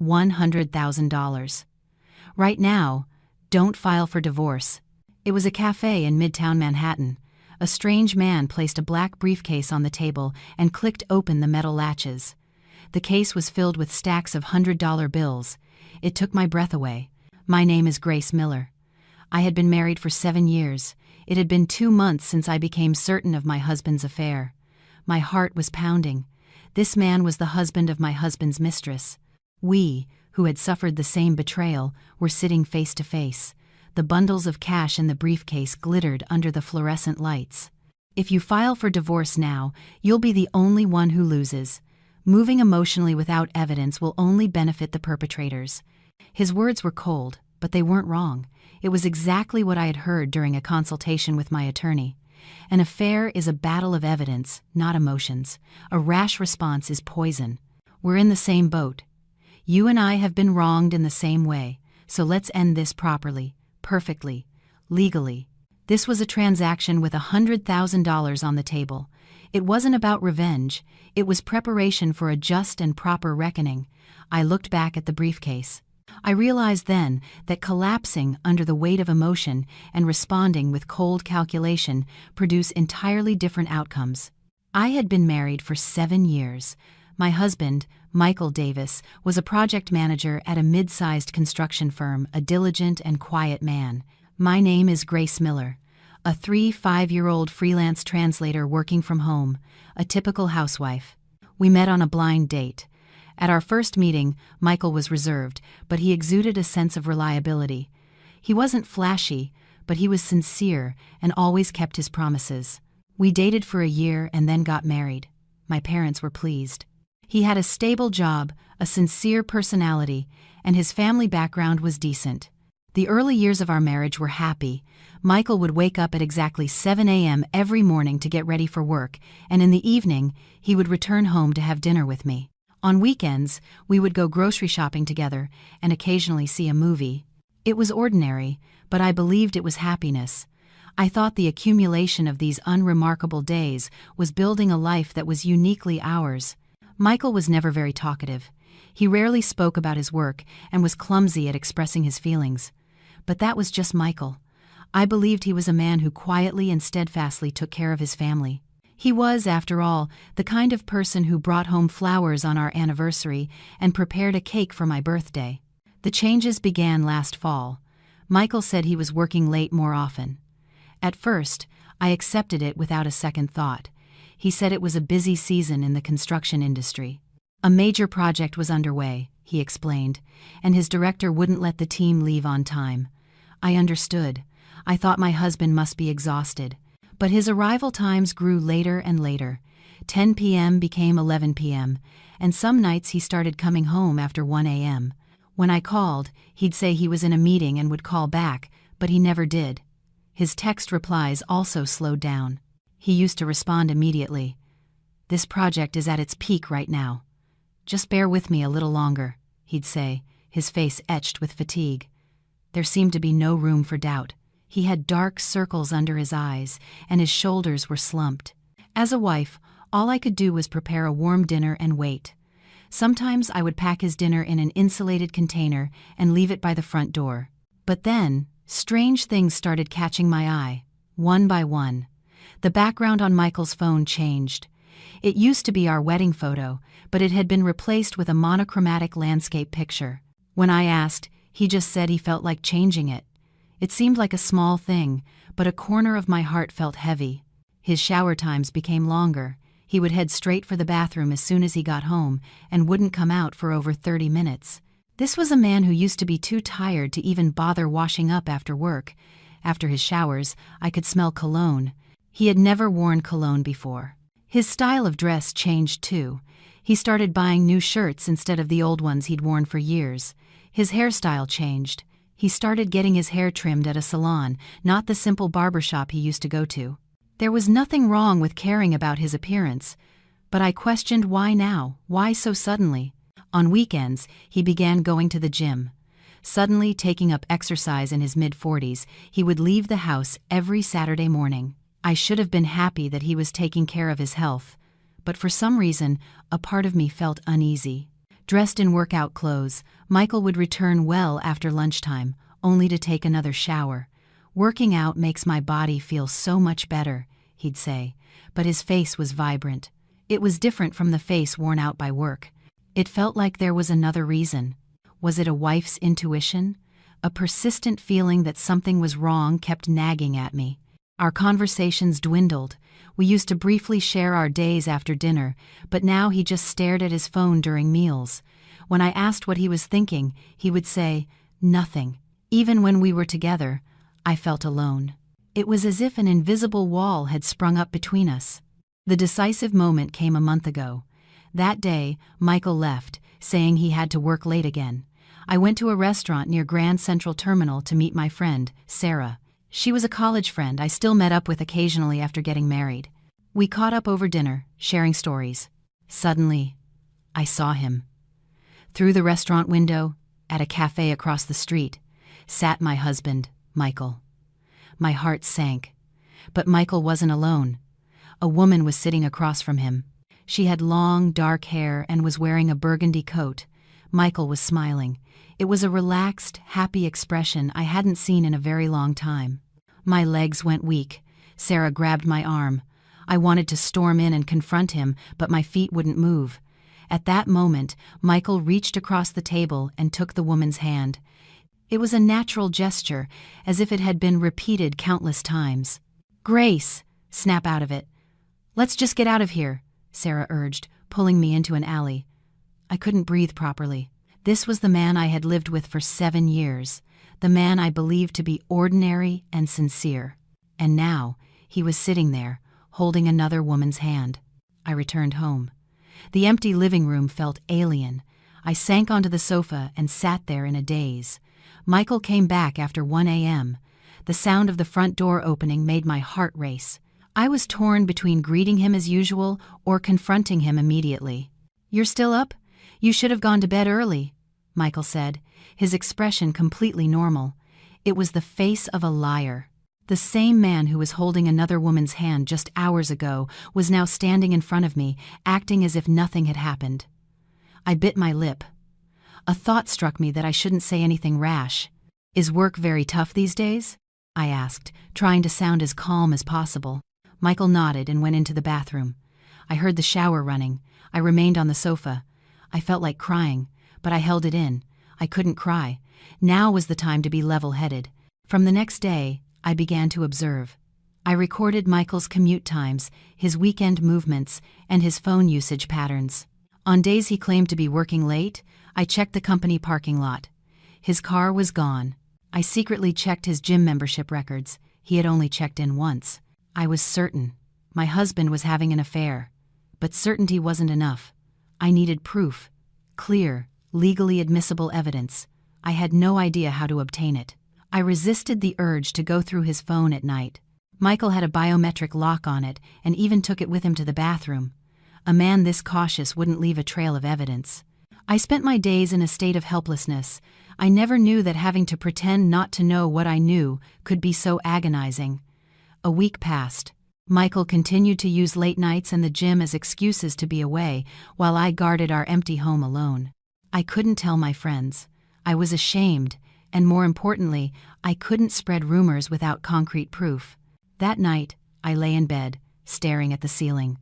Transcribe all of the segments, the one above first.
$100,000. Right now, don't file for divorce. It was a cafe in Midtown Manhattan. A strange man placed a black briefcase on the table and clicked open the metal latches. The case was filled with stacks of $100 bills. It took my breath away. My name is Grace Miller. I had been married for 7 years. It had been 2 months since I became certain of my husband's affair. My heart was pounding. This man was the husband of my husband's mistress. We, who had suffered the same betrayal, were sitting face to face. The bundles of cash in the briefcase glittered under the fluorescent lights. If you file for divorce now, you'll be the only one who loses. Moving emotionally without evidence will only benefit the perpetrators. His words were cold, but they weren't wrong. It was exactly what I had heard during a consultation with my attorney. An affair is a battle of evidence, not emotions. A rash response is poison. We're in the same boat. You and I have been wronged in the same way, so let's end this properly, perfectly, legally. This was a transaction with $100,000 on the table. It wasn't about revenge. It was preparation for a just and proper reckoning. I looked back at the briefcase. I realized then that collapsing under the weight of emotion and responding with cold calculation produce entirely different outcomes. I had been married for 7 years. My husband, Michael Davis, was a project manager at a mid-sized construction firm, a diligent and quiet man. My name is Grace Miller, a 5-year-old freelance translator working from home, a typical housewife. We met on a blind date. At our first meeting, Michael was reserved, but he exuded a sense of reliability. He wasn't flashy, but he was sincere and always kept his promises. We dated for a year and then got married. My parents were pleased. He had a stable job, a sincere personality, and his family background was decent. The early years of our marriage were happy. Michael would wake up at exactly 7 a.m. every morning to get ready for work, and in the evening, he would return home to have dinner with me. On weekends, we would go grocery shopping together and occasionally see a movie. It was ordinary, but I believed it was happiness. I thought the accumulation of these unremarkable days was building a life that was uniquely ours. Michael was never very talkative. He rarely spoke about his work and was clumsy at expressing his feelings. But that was just Michael. I believed he was a man who quietly and steadfastly took care of his family. He was, after all, the kind of person who brought home flowers on our anniversary and prepared a cake for my birthday. The changes began last fall. Michael said he was working late more often. At first, I accepted it without a second thought. He said it was a busy season in the construction industry. A major project was underway, he explained, and his director wouldn't let the team leave on time. I understood. I thought my husband must be exhausted. But his arrival times grew later and later. 10 p.m. became 11 p.m., and some nights he started coming home after 1 a.m. When I called, he'd say he was in a meeting and would call back, but he never did. His text replies also slowed down. He used to respond immediately. "This project is at its peak right now. Just bear with me a little longer," he'd say, his face etched with fatigue. There seemed to be no room for doubt. He had dark circles under his eyes, and his shoulders were slumped. As a wife, all I could do was prepare a warm dinner and wait. Sometimes I would pack his dinner in an insulated container and leave it by the front door. But then, strange things started catching my eye, one by one. The background on Michael's phone changed. It used to be our wedding photo, but it had been replaced with a monochromatic landscape picture. When I asked, he just said he felt like changing it. It seemed like a small thing, but a corner of my heart felt heavy. His shower times became longer. He would head straight for the bathroom as soon as he got home and wouldn't come out for over 30 minutes. This was a man who used to be too tired to even bother washing up after work. After his showers, I could smell cologne. He had never worn cologne before. His style of dress changed too. He started buying new shirts instead of the old ones he'd worn for years. His hairstyle changed. He started getting his hair trimmed at a salon, not the simple barbershop he used to go to. There was nothing wrong with caring about his appearance, but I questioned why now, why so suddenly. On weekends, he began going to the gym. Suddenly taking up exercise in his mid-40s, he would leave the house every Saturday morning. I should have been happy that he was taking care of his health, but for some reason, a part of me felt uneasy. Dressed in workout clothes, Michael would return well after lunchtime, only to take another shower. "Working out makes my body feel so much better," he'd say, but his face was vibrant. It was different from the face worn out by work. It felt like there was another reason. Was it a wife's intuition? A persistent feeling that something was wrong kept nagging at me. Our conversations dwindled. We used to briefly share our days after dinner, but now he just stared at his phone during meals. When I asked what he was thinking, he would say, "Nothing." Even when we were together, I felt alone. It was as if an invisible wall had sprung up between us. The decisive moment came a month ago. That day, Michael left, saying he had to work late again. I went to a restaurant near Grand Central Terminal to meet my friend, Sarah. She was a college friend I still met up with occasionally after getting married. We caught up over dinner, sharing stories. Suddenly, I saw him. Through the restaurant window, at a cafe across the street, sat my husband, Michael. My heart sank. But Michael wasn't alone. A woman was sitting across from him. She had long, dark hair and was wearing a burgundy coat. Michael was smiling. It was a relaxed, happy expression I hadn't seen in a very long time. My legs went weak. Sarah grabbed my arm. I wanted to storm in and confront him, but my feet wouldn't move. At that moment, Michael reached across the table and took the woman's hand. It was a natural gesture, as if it had been repeated countless times. "Grace!" Snap out of it. "Let's just get out of here," Sarah urged, pulling me into an alley. I couldn't breathe properly. This was the man I had lived with for 7 years, the man I believed to be ordinary and sincere. And now, he was sitting there, holding another woman's hand. I returned home. The empty living room felt alien. I sank onto the sofa and sat there in a daze. Michael came back after 1 a.m. The sound of the front door opening made my heart race. I was torn between greeting him as usual or confronting him immediately. "You're still up? You should have gone to bed early," Michael said, his expression completely normal. It was the face of a liar. The same man who was holding another woman's hand just hours ago was now standing in front of me, acting as if nothing had happened. I bit my lip. A thought struck me that I shouldn't say anything rash. "Is work very tough these days?" I asked, trying to sound as calm as possible. Michael nodded and went into the bathroom. I heard the shower running. I remained on the sofa. I felt like crying, but I held it in. I couldn't cry. Now was the time to be level-headed. From the next day, I began to observe. I recorded Michael's commute times, his weekend movements, and his phone usage patterns. On days he claimed to be working late, I checked the company parking lot. His car was gone. I secretly checked his gym membership records. He had only checked in once. I was certain. My husband was having an affair. But certainty wasn't enough. I needed proof. Clear, legally admissible evidence. I had no idea how to obtain it. I resisted the urge to go through his phone at night. Michael had a biometric lock on it and even took it with him to the bathroom. A man this cautious wouldn't leave a trail of evidence. I spent my days in a state of helplessness. I never knew that having to pretend not to know what I knew could be so agonizing. A week passed. Michael continued to use late nights and the gym as excuses to be away, while I guarded our empty home alone. I couldn't tell my friends. I was ashamed, and more importantly, I couldn't spread rumors without concrete proof. That night, I lay in bed, staring at the ceiling.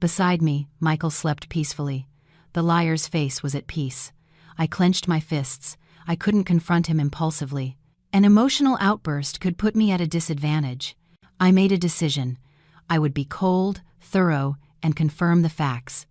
Beside me, Michael slept peacefully. The liar's face was at peace. I clenched my fists. I couldn't confront him impulsively. An emotional outburst could put me at a disadvantage. I made a decision. I would be cold, thorough, and confirm the facts.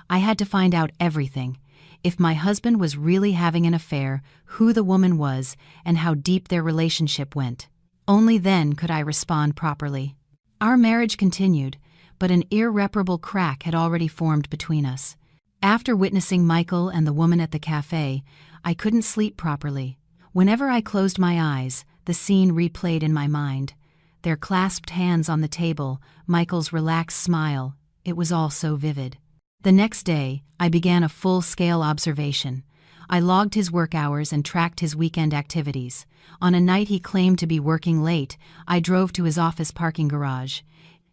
I had to find out everything. If my husband was really having an affair, who the woman was, and how deep their relationship went. Only then could I respond properly. Our marriage continued, but an irreparable crack had already formed between us. After witnessing Michael and the woman at the cafe, I couldn't sleep properly. Whenever I closed my eyes, the scene replayed in my mind. Their clasped hands on the table, Michael's relaxed smile, it was all so vivid. The next day, I began a full-scale observation. I logged his work hours and tracked his weekend activities. On a night he claimed to be working late, I drove to his office parking garage.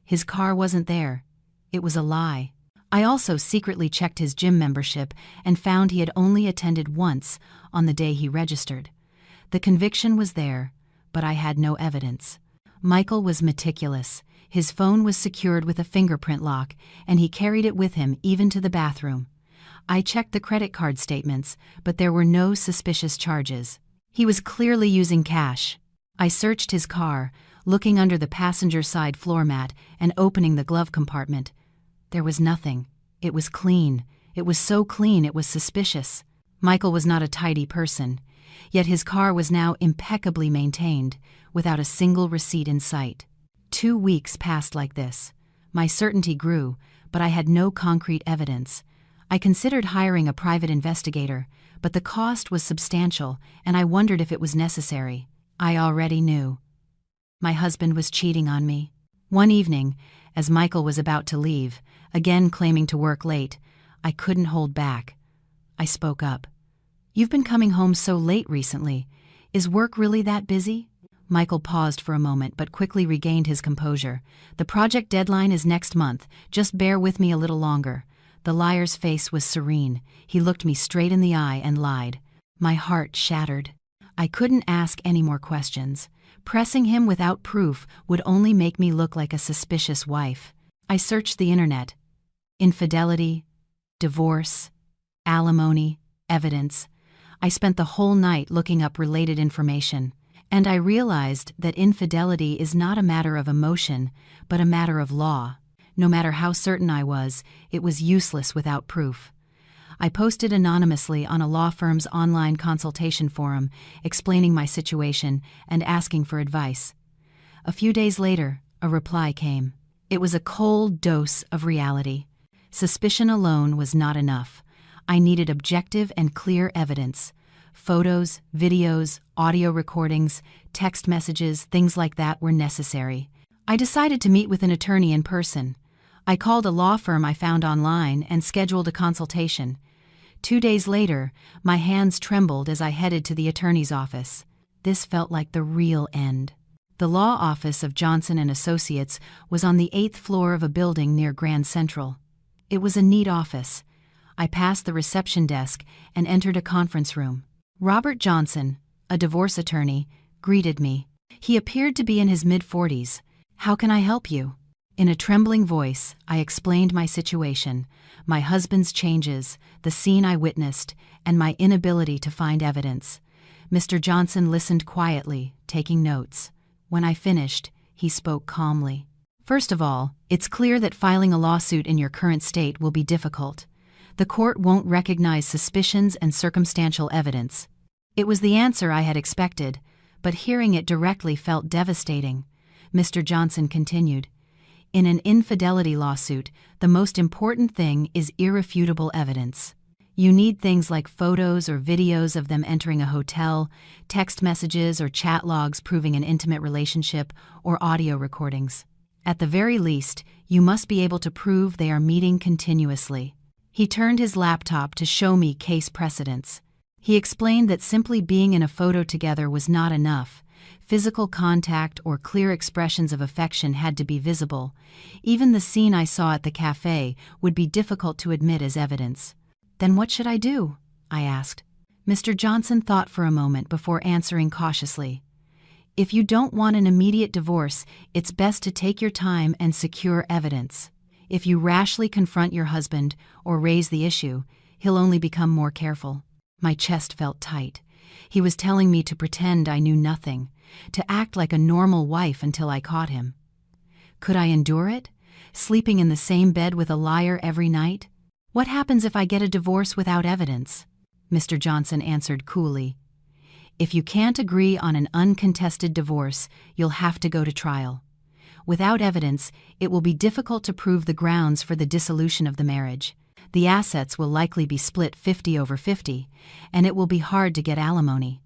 His car wasn't there. It was a lie. I also secretly checked his gym membership and found he had only attended once on the day he registered. The conviction was there, but I had no evidence. Michael was meticulous. His phone was secured with a fingerprint lock, and he carried it with him even to the bathroom. I checked the credit card statements, but there were no suspicious charges. He was clearly using cash. I searched his car, looking under the passenger side floor mat and opening the glove compartment. There was nothing. It was clean. It was so clean it was suspicious. Michael was not a tidy person, yet his car was now impeccably maintained, without a single receipt in sight. 2 weeks passed like this. My certainty grew, but I had no concrete evidence. I considered hiring a private investigator, but the cost was substantial, and I wondered if it was necessary. I already knew. My husband was cheating on me. One evening, as Michael was about to leave, again claiming to work late, I couldn't hold back. I spoke up. "You've been coming home so late recently. Is work really that busy?" Michael paused for a moment but quickly regained his composure. "The project deadline is next month. Just bear with me a little longer." The liar's face was serene. He looked me straight in the eye and lied. My heart shattered. I couldn't ask any more questions. Pressing him without proof would only make me look like a suspicious wife. I searched the internet. Infidelity, divorce, alimony, evidence. I spent the whole night looking up related information. And I realized that infidelity is not a matter of emotion, but a matter of law. No matter how certain I was, it was useless without proof. I posted anonymously on a law firm's online consultation forum, explaining my situation and asking for advice. A few days later, a reply came. It was a cold dose of reality. Suspicion alone was not enough. I needed objective and clear evidence. Photos, videos, audio recordings, text messages, things like that were necessary. I decided to meet with an attorney in person. I called a law firm I found online and scheduled a consultation. 2 days later, my hands trembled as I headed to the attorney's office. This felt like the real end. The law office of Johnson & Associates was on the 8th floor of a building near Grand Central. It was a neat office. I passed the reception desk and entered a conference room. Robert Johnson, a divorce attorney, greeted me. He appeared to be in his mid-40s. "How can I help you?" In a trembling voice, I explained my situation, my husband's changes, the scene I witnessed, and my inability to find evidence. Mr. Johnson listened quietly, taking notes. When I finished, he spoke calmly. "First of all, it's clear that filing a lawsuit in your current state will be difficult. The court won't recognize suspicions and circumstantial evidence." It was the answer I had expected, but hearing it directly felt devastating. Mr. Johnson continued, "In an infidelity lawsuit, the most important thing is irrefutable evidence. You need things like photos or videos of them entering a hotel, text messages or chat logs proving an intimate relationship, or audio recordings. At the very least, you must be able to prove they are meeting continuously." He turned his laptop to show me case precedents. He explained that simply being in a photo together was not enough. Physical contact or clear expressions of affection had to be visible. Even the scene I saw at the cafe would be difficult to admit as evidence. "Then what should I do?" I asked. Mr. Johnson thought for a moment before answering cautiously. "If you don't want an immediate divorce, it's best to take your time and secure evidence. If you rashly confront your husband or raise the issue, he'll only become more careful." My chest felt tight. He was telling me to pretend I knew nothing, to act like a normal wife until I caught him. Could I endure it? Sleeping in the same bed with a liar every night? What happens if I get a divorce without evidence? Mr. Johnson answered coolly. "If you can't agree on an uncontested divorce, you'll have to go to trial. Without evidence, it will be difficult to prove the grounds for the dissolution of the marriage. The assets will likely be split 50-50, and it will be hard to get alimony.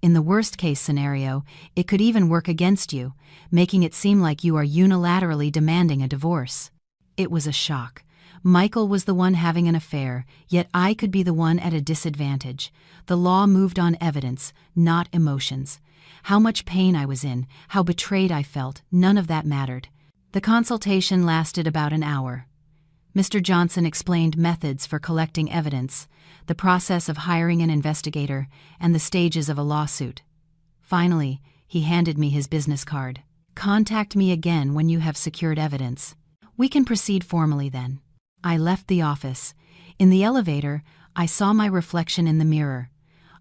In the worst-case scenario, it could even work against you, making it seem like you are unilaterally demanding a divorce." It was a shock. Michael was the one having an affair, yet I could be the one at a disadvantage. The law moved on evidence, not emotions. How much pain I was in, how betrayed I felt, none of that mattered. The consultation lasted about an hour. Mr. Johnson explained methods for collecting evidence, the process of hiring an investigator, and the stages of a lawsuit. Finally, he handed me his business card. "Contact me again when you have secured evidence. We can proceed formally then." I left the office. In the elevator, I saw my reflection in the mirror.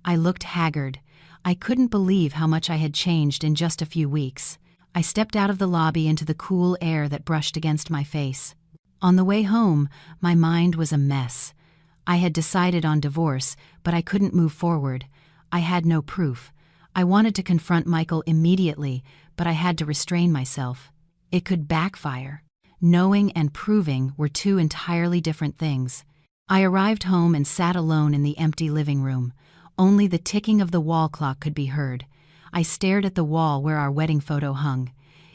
I looked haggard. I couldn't believe how much I had changed in just a few weeks. I stepped out of the lobby into the cool air that brushed against my face. On the way home, my mind was a mess. I had decided on divorce, but I couldn't move forward. I had no proof. I wanted to confront Michael immediately, but I had to restrain myself. It could backfire. Knowing and proving were two entirely different things. I arrived home and sat alone in the empty living room. Only the ticking of the wall clock could be heard. I stared at the wall where our wedding photo hung.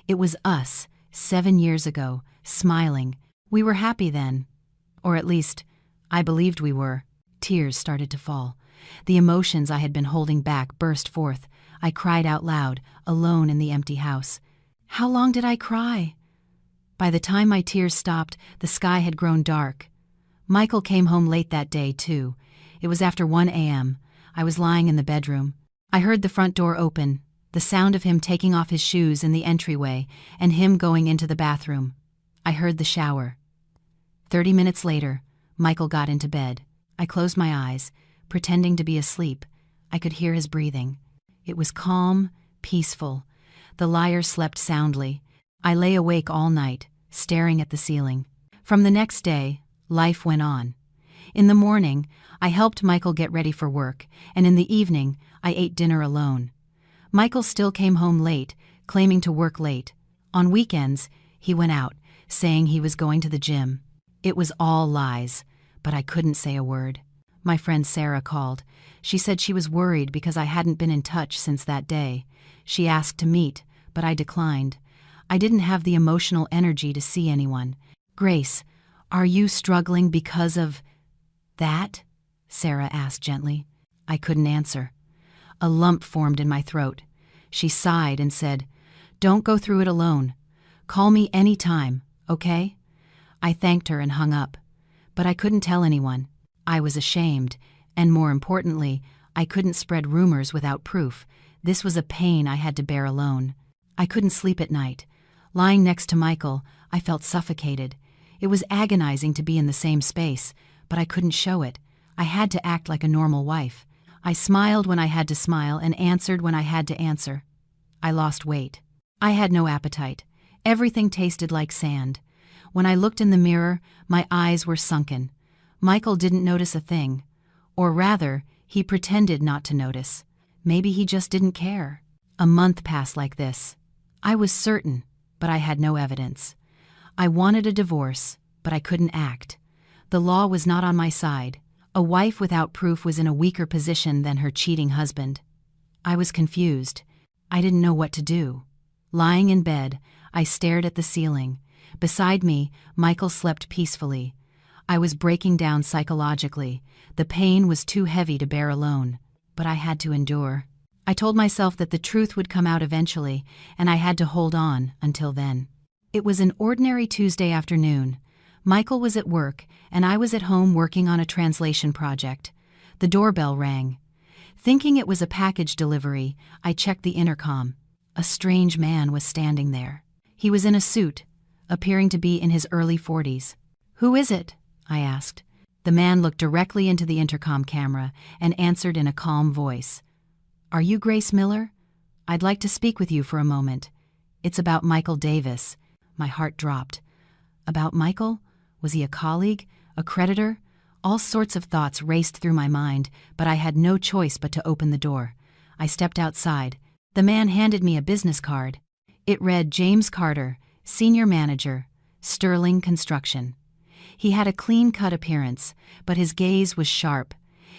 It was us, 7 years ago, smiling. We were happy then. Or at least, I believed we were. Tears started to fall. The emotions I had been holding back burst forth. I cried out loud, alone in the empty house. How long did I cry? By the time my tears stopped, the sky had grown dark. Michael came home late that day, too. It was after 1 a.m. I was lying in the bedroom. I heard the front door open, the sound of him taking off his shoes in the entryway, and him going into the bathroom. I heard the shower. 30 minutes later, Michael got into bed. I closed my eyes, pretending to be asleep. I could hear his breathing. It was calm, peaceful. The liar slept soundly. I lay awake all night, staring at the ceiling. From the next day, life went on. In the morning, I helped Michael get ready for work, and in the evening, I ate dinner alone. Michael still came home late, claiming to work late. On weekends, he went out, saying he was going to the gym. It was all lies, but I couldn't say a word. My friend Sarah called. She said she was worried because I hadn't been in touch since that day. She asked to meet, but I declined. I didn't have the emotional energy to see anyone. "Grace, are you struggling because of that?" Sarah asked gently. I couldn't answer. A lump formed in my throat. She sighed and said, "Don't go through it alone. Call me any time, okay?" I thanked her and hung up. But I couldn't tell anyone. I was ashamed, and more importantly, I couldn't spread rumors without proof. This was a pain I had to bear alone. I couldn't sleep at night. Lying next to Michael, I felt suffocated. It was agonizing to be in the same space, but I couldn't show it. I had to act like a normal wife. I smiled when I had to smile and answered when I had to answer. I lost weight. I had no appetite. Everything tasted like sand. When I looked in the mirror, my eyes were sunken. Michael didn't notice a thing. Or rather, he pretended not to notice. Maybe he just didn't care. A month passed like this. I was certain, but I had no evidence. I wanted a divorce, but I couldn't act. The law was not on my side. A wife without proof was in a weaker position than her cheating husband. I was confused. I didn't know what to do. Lying in bed, I stared at the ceiling. Beside me, Michael slept peacefully. I was breaking down psychologically. The pain was too heavy to bear alone, but I had to endure. I told myself that the truth would come out eventually, and I had to hold on until then. It was an ordinary Tuesday afternoon. Michael was at work, and I was at home working on a translation project. The doorbell rang. Thinking it was a package delivery, I checked the intercom. A strange man was standing there. He was in a suit, appearing to be in his early 40s. "Who is it?" I asked. The man looked directly into the intercom camera and answered in a calm voice. "Are you Grace Miller? I'd like to speak with you for a moment. It's about Michael Davis." My heart dropped. About Michael? Was he a colleague? A creditor? All sorts of thoughts raced through my mind, but I had no choice but to open the door. I stepped outside. The man handed me a business card. It read James Carter, Senior Manager, Sterling Construction. He had a clean-cut appearance, but his gaze was sharp.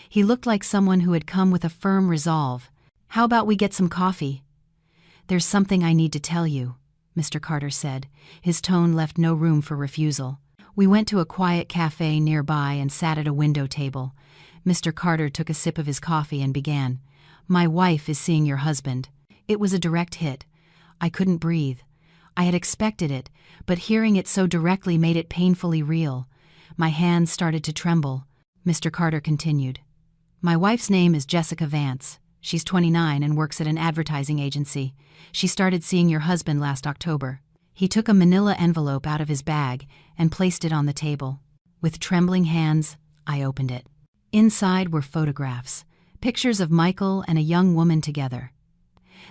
He looked like someone who had come with a firm resolve. "How about we get some coffee?" "There's something I need to tell you," Mr. Carter said. His tone left no room for refusal. We went to a quiet cafe nearby and sat at a window table. Mr. Carter took a sip of his coffee and began. "My wife is seeing your husband." It was a direct hit. I couldn't breathe. I had expected it, but hearing it so directly made it painfully real. My hands started to tremble. Mr. Carter continued. My wife's name is Jessica Vance. She's 29 and works at an advertising agency. She started seeing your husband last October. He took a manila envelope out of his bag and placed it on the table. With trembling hands, I opened it. Inside were photographs, pictures of Michael and a young woman together.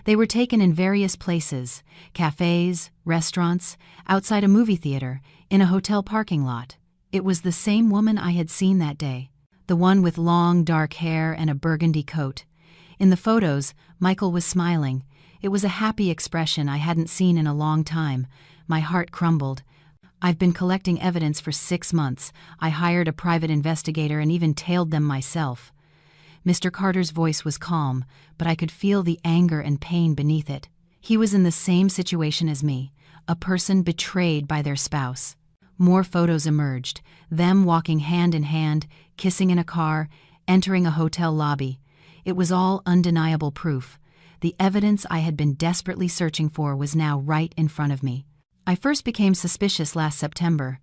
They were taken in various places, cafes, restaurants, outside a movie theater, in a hotel parking lot. It was the same woman I had seen that day, the one with long, dark hair and a burgundy coat. In the photos, Michael was smiling. It was a happy expression I hadn't seen in a long time. My heart crumbled. I've been collecting evidence for 6 months. I hired a private investigator and even tailed them myself. Mr. Carter's voice was calm, but I could feel the anger and pain beneath it. He was in the same situation as me, a person betrayed by their spouse. More photos emerged, them walking hand in hand, kissing in a car, entering a hotel lobby. It was all undeniable proof. The evidence I had been desperately searching for was now right in front of me. I first became suspicious last September.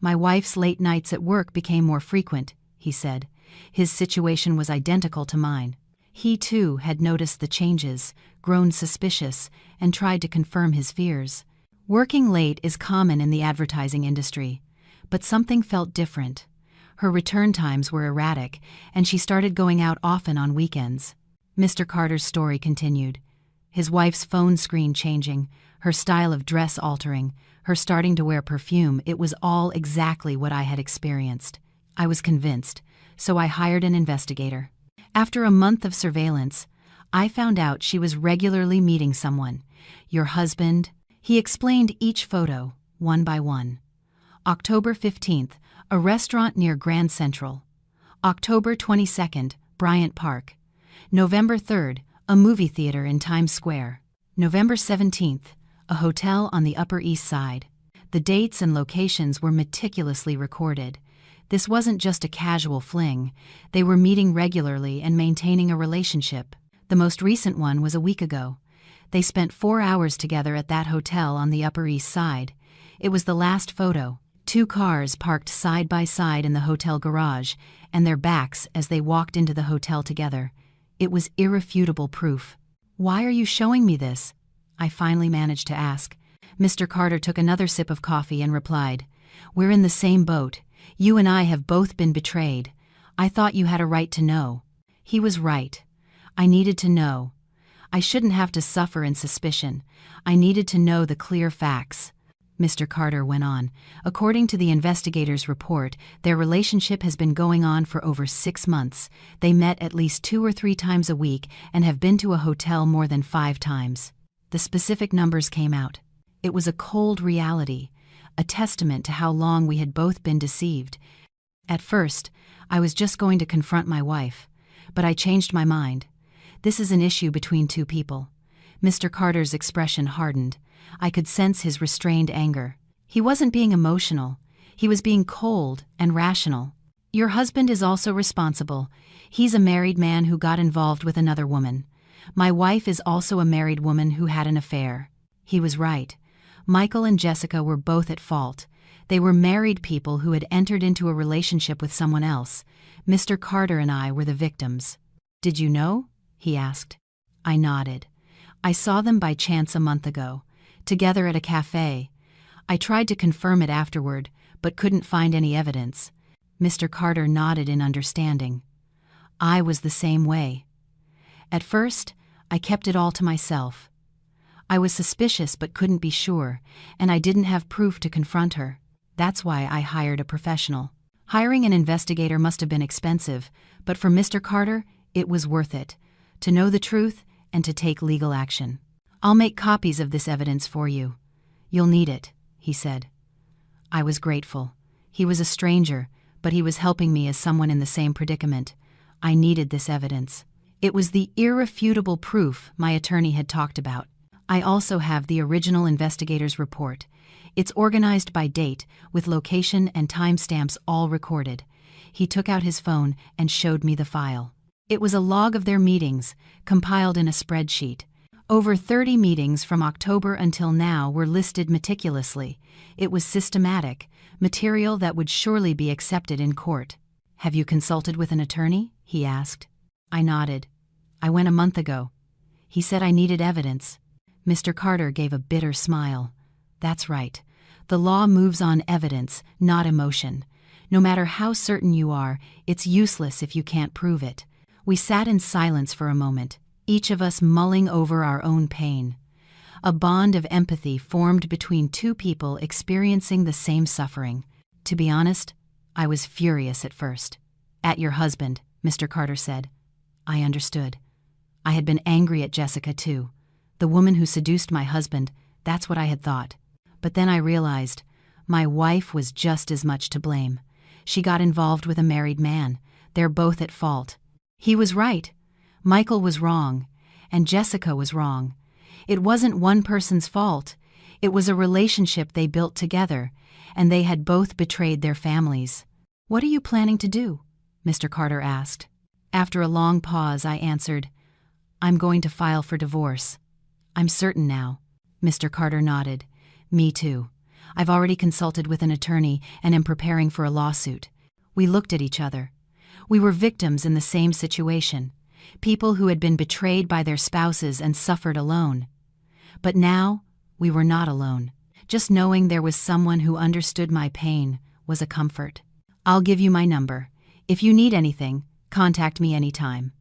My wife's late nights at work became more frequent, he said. His situation was identical to mine. He, too, had noticed the changes, grown suspicious, and tried to confirm his fears. Working late is common in the advertising industry, but something felt different. Her return times were erratic, and she started going out often on weekends. Mr. Carter's story continued. His wife's phone screen changing, her style of dress altering, her starting to wear perfume, it was all exactly what I had experienced. I was convinced, so I hired an investigator. After a month of surveillance, I found out she was regularly meeting someone. Your husband. He explained each photo, one by one. October 15th, a restaurant near Grand Central. October 22nd, Bryant Park. November 3rd, a movie theater in Times Square. November 17th, a hotel on the Upper East Side. The dates and locations were meticulously recorded. This wasn't just a casual fling. They were meeting regularly and maintaining a relationship. The most recent one was a week ago. They spent 4 hours together at that hotel on the Upper East Side. It was the last photo. 2 cars parked side by side in the hotel garage, and their backs as they walked into the hotel together. It was irrefutable proof. Why are you showing me this? I finally managed to ask. Mr. Carter took another sip of coffee and replied, We're in the same boat. You and I have both been betrayed. I thought you had a right to know. He was right. I needed to know. I shouldn't have to suffer in suspicion. I needed to know the clear facts. Mr. Carter went on. According to the investigator's report, their relationship has been going on for over 6 months. They met at least 2 or 3 times a week and have been to a hotel more than 5 times. The specific numbers came out. It was a cold reality, a testament to how long we had both been deceived. At first, I was just going to confront my wife, but I changed my mind. This is an issue between 2 people. Mr. Carter's expression hardened. I could sense his restrained anger. He wasn't being emotional. He was being cold and rational. Your husband is also responsible. He's a married man who got involved with another woman. My wife is also a married woman who had an affair. He was right. Michael and Jessica were both at fault. They were married people who had entered into a relationship with someone else. Mr. Carter and I were the victims. Did you know? He asked. I nodded. I saw them by chance a month ago, together at a cafe. I tried to confirm it afterward, but couldn't find any evidence. Mr. Carter nodded in understanding. I was the same way. At first, I kept it all to myself. I was suspicious but couldn't be sure, and I didn't have proof to confront her. That's why I hired a professional. Hiring an investigator must have been expensive, but for Mr. Carter, it was worth it. To know the truth and to take legal action. I'll make copies of this evidence for you. You'll need it, he said. I was grateful. He was a stranger, but he was helping me as someone in the same predicament. I needed this evidence. It was the irrefutable proof my attorney had talked about. I also have the original investigator's report. It's organized by date, with location and timestamps all recorded. He took out his phone and showed me the file. It was a log of their meetings, compiled in a spreadsheet. Over 30 meetings from October until now were listed meticulously. It was systematic, material that would surely be accepted in court. "Have you consulted with an attorney?" he asked. I nodded. "I went a month ago. He said I needed evidence." Mr. Carter gave a bitter smile. "That's right. The law moves on evidence, not emotion. No matter how certain you are, it's useless if you can't prove it." We sat in silence for a moment, each of us mulling over our own pain. A bond of empathy formed between two people experiencing the same suffering. To be honest, I was furious at first. "At your husband," Mr. Carter said. I understood. I had been angry at Jessica too. The woman who seduced my husband, that's what I had thought. But then I realized my wife was just as much to blame. She got involved with a married man. They're both at fault. He was right. Michael was wrong. And Jessica was wrong. It wasn't one person's fault. It was a relationship they built together, and they had both betrayed their families. "What are you planning to do?" Mr. Carter asked. After a long pause, I answered, "I'm going to file for divorce." "I'm certain now." Mr. Carter nodded. "Me too. I've already consulted with an attorney and am preparing for a lawsuit." We looked at each other. We were victims in the same situation. People who had been betrayed by their spouses and suffered alone. But now, we were not alone. Just knowing there was someone who understood my pain was a comfort. "I'll give you my number. If you need anything, contact me anytime."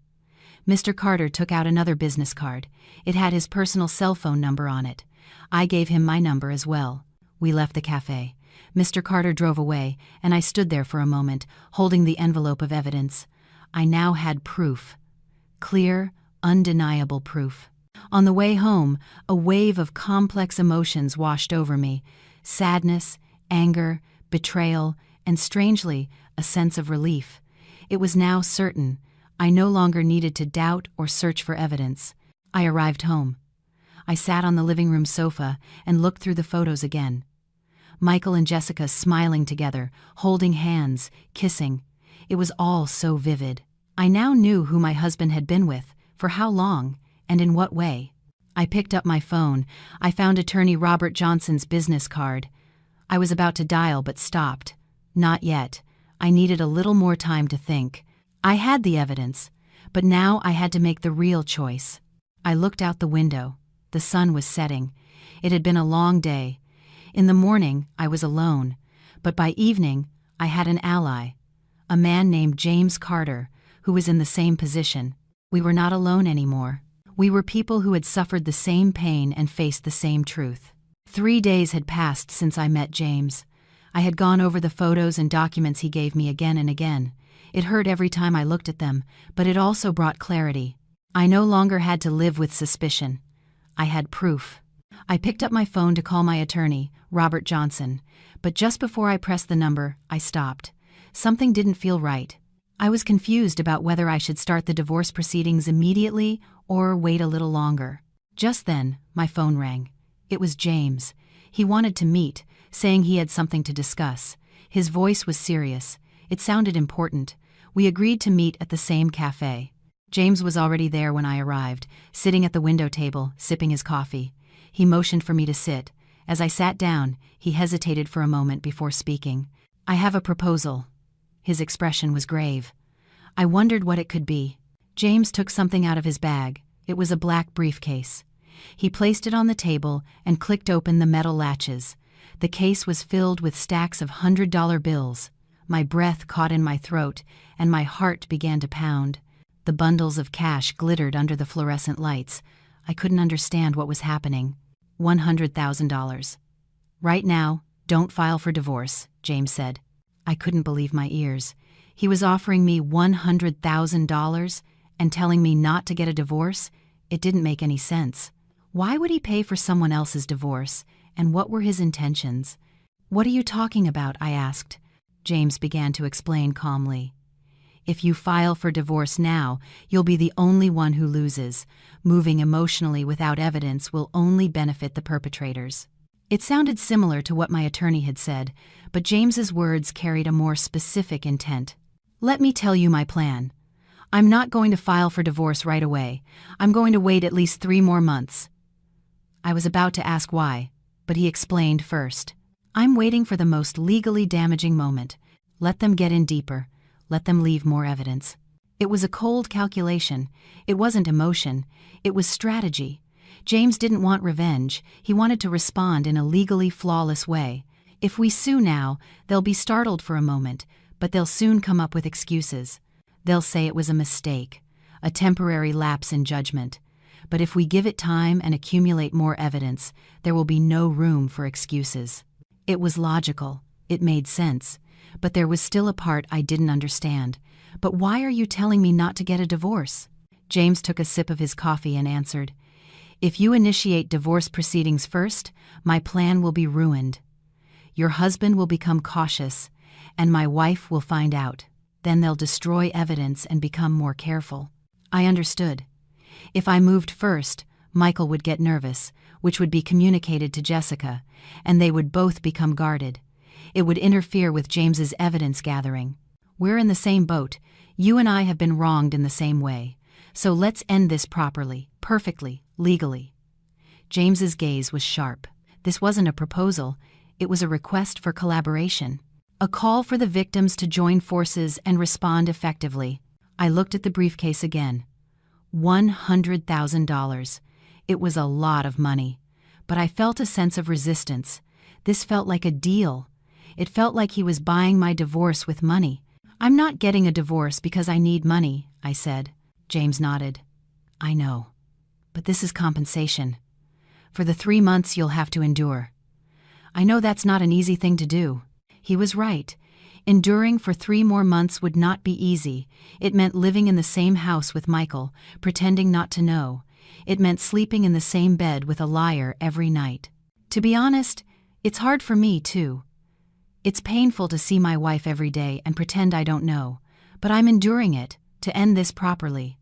Mr. Carter took out another business card. It had his personal cell phone number on it. I gave him my number as well. We left the cafe. Mr. Carter drove away, and I stood there for a moment, holding the envelope of evidence. I now had proof. Clear, undeniable proof. On the way home, a wave of complex emotions washed over me. Sadness, anger, betrayal, and strangely, a sense of relief. It was now certain. I no longer needed to doubt or search for evidence. I arrived home. I sat on the living room sofa and looked through the photos again. Michael and Jessica smiling together, holding hands, kissing. It was all so vivid. I now knew who my husband had been with, for how long, and in what way. I picked up my phone. I found attorney Robert Johnson's business card. I was about to dial but stopped. Not yet. I needed a little more time to think. I had the evidence, but now I had to make the real choice. I looked out the window. The sun was setting. It had been a long day. In the morning, I was alone, but by evening, I had an ally, a man named James Carter, who was in the same position. We were not alone anymore. We were people who had suffered the same pain and faced the same truth. 3 days had passed since I met James. I had gone over the photos and documents he gave me again and again. It hurt every time I looked at them, but it also brought clarity. I no longer had to live with suspicion. I had proof. I picked up my phone to call my attorney, Robert Johnson, but just before I pressed the number, I stopped. Something didn't feel right. I was confused about whether I should start the divorce proceedings immediately or wait a little longer. Just then, my phone rang. It was James. He wanted to meet, saying he had something to discuss. His voice was serious. It sounded important. We agreed to meet at the same cafe. James was already there when I arrived, sitting at the window table, sipping his coffee. He motioned for me to sit. As I sat down, he hesitated for a moment before speaking. "I have a proposal." His expression was grave. I wondered what it could be. James took something out of his bag. It was a black briefcase. He placed it on the table and clicked open the metal latches. The case was filled with stacks of $100 bills. My breath caught in my throat, and my heart began to pound. The bundles of cash glittered under the fluorescent lights. I couldn't understand what was happening. $100,000. "Right now, don't file for divorce," James said. I couldn't believe my ears. He was offering me $100,000 and telling me not to get a divorce? It didn't make any sense. Why would he pay for someone else's divorce, and what were his intentions? "What are you talking about?" I asked. James began to explain calmly. "If you file for divorce now, you'll be the only one who loses. Moving emotionally without evidence will only benefit the perpetrators." It sounded similar to what my attorney had said, but James's words carried a more specific intent. "Let me tell you my plan. I'm not going to file for divorce right away. I'm going to wait at least 3 more months. I was about to ask why, but he explained first. I'm waiting for the most legally damaging moment. Let them get in deeper. Let them leave more evidence. It was a cold calculation. It wasn't emotion. It was strategy. James didn't want revenge. He wanted to respond in a legally flawless way. If we sue now, they'll be startled for a moment, but they'll soon come up with excuses. They'll say it was a mistake, a temporary lapse in judgment. But if we give it time and accumulate more evidence, there will be no room for excuses. It was logical. It made sense. But there was still a part I didn't understand. But why are you telling me not to get a divorce? James took a sip of his coffee and answered, If you initiate divorce proceedings first, my plan will be ruined. Your husband will become cautious, and my wife will find out. Then they'll destroy evidence and become more careful. I understood. If I moved first, Michael would get nervous, which would be communicated to Jessica, and they would both become guarded. It would interfere with James's evidence gathering. We're in the same boat. You and I have been wronged in the same way. So let's end this properly, perfectly, legally. James's gaze was sharp. This wasn't a proposal. It was a request for collaboration. A call for the victims to join forces and respond effectively. I looked at the briefcase again. $100,000. It was a lot of money. But I felt a sense of resistance. This felt like a deal. It felt like he was buying my divorce with money. I'm not getting a divorce because I need money, I said. James nodded. I know. But this is compensation. For the 3 months you'll have to endure. I know that's not an easy thing to do. He was right. Enduring for 3 more months would not be easy. It meant living in the same house with Michael, pretending not to know. It meant sleeping in the same bed with a liar every night. To be honest, it's hard for me, too. It's painful to see my wife every day and pretend I don't know, but I'm enduring it, to end this properly.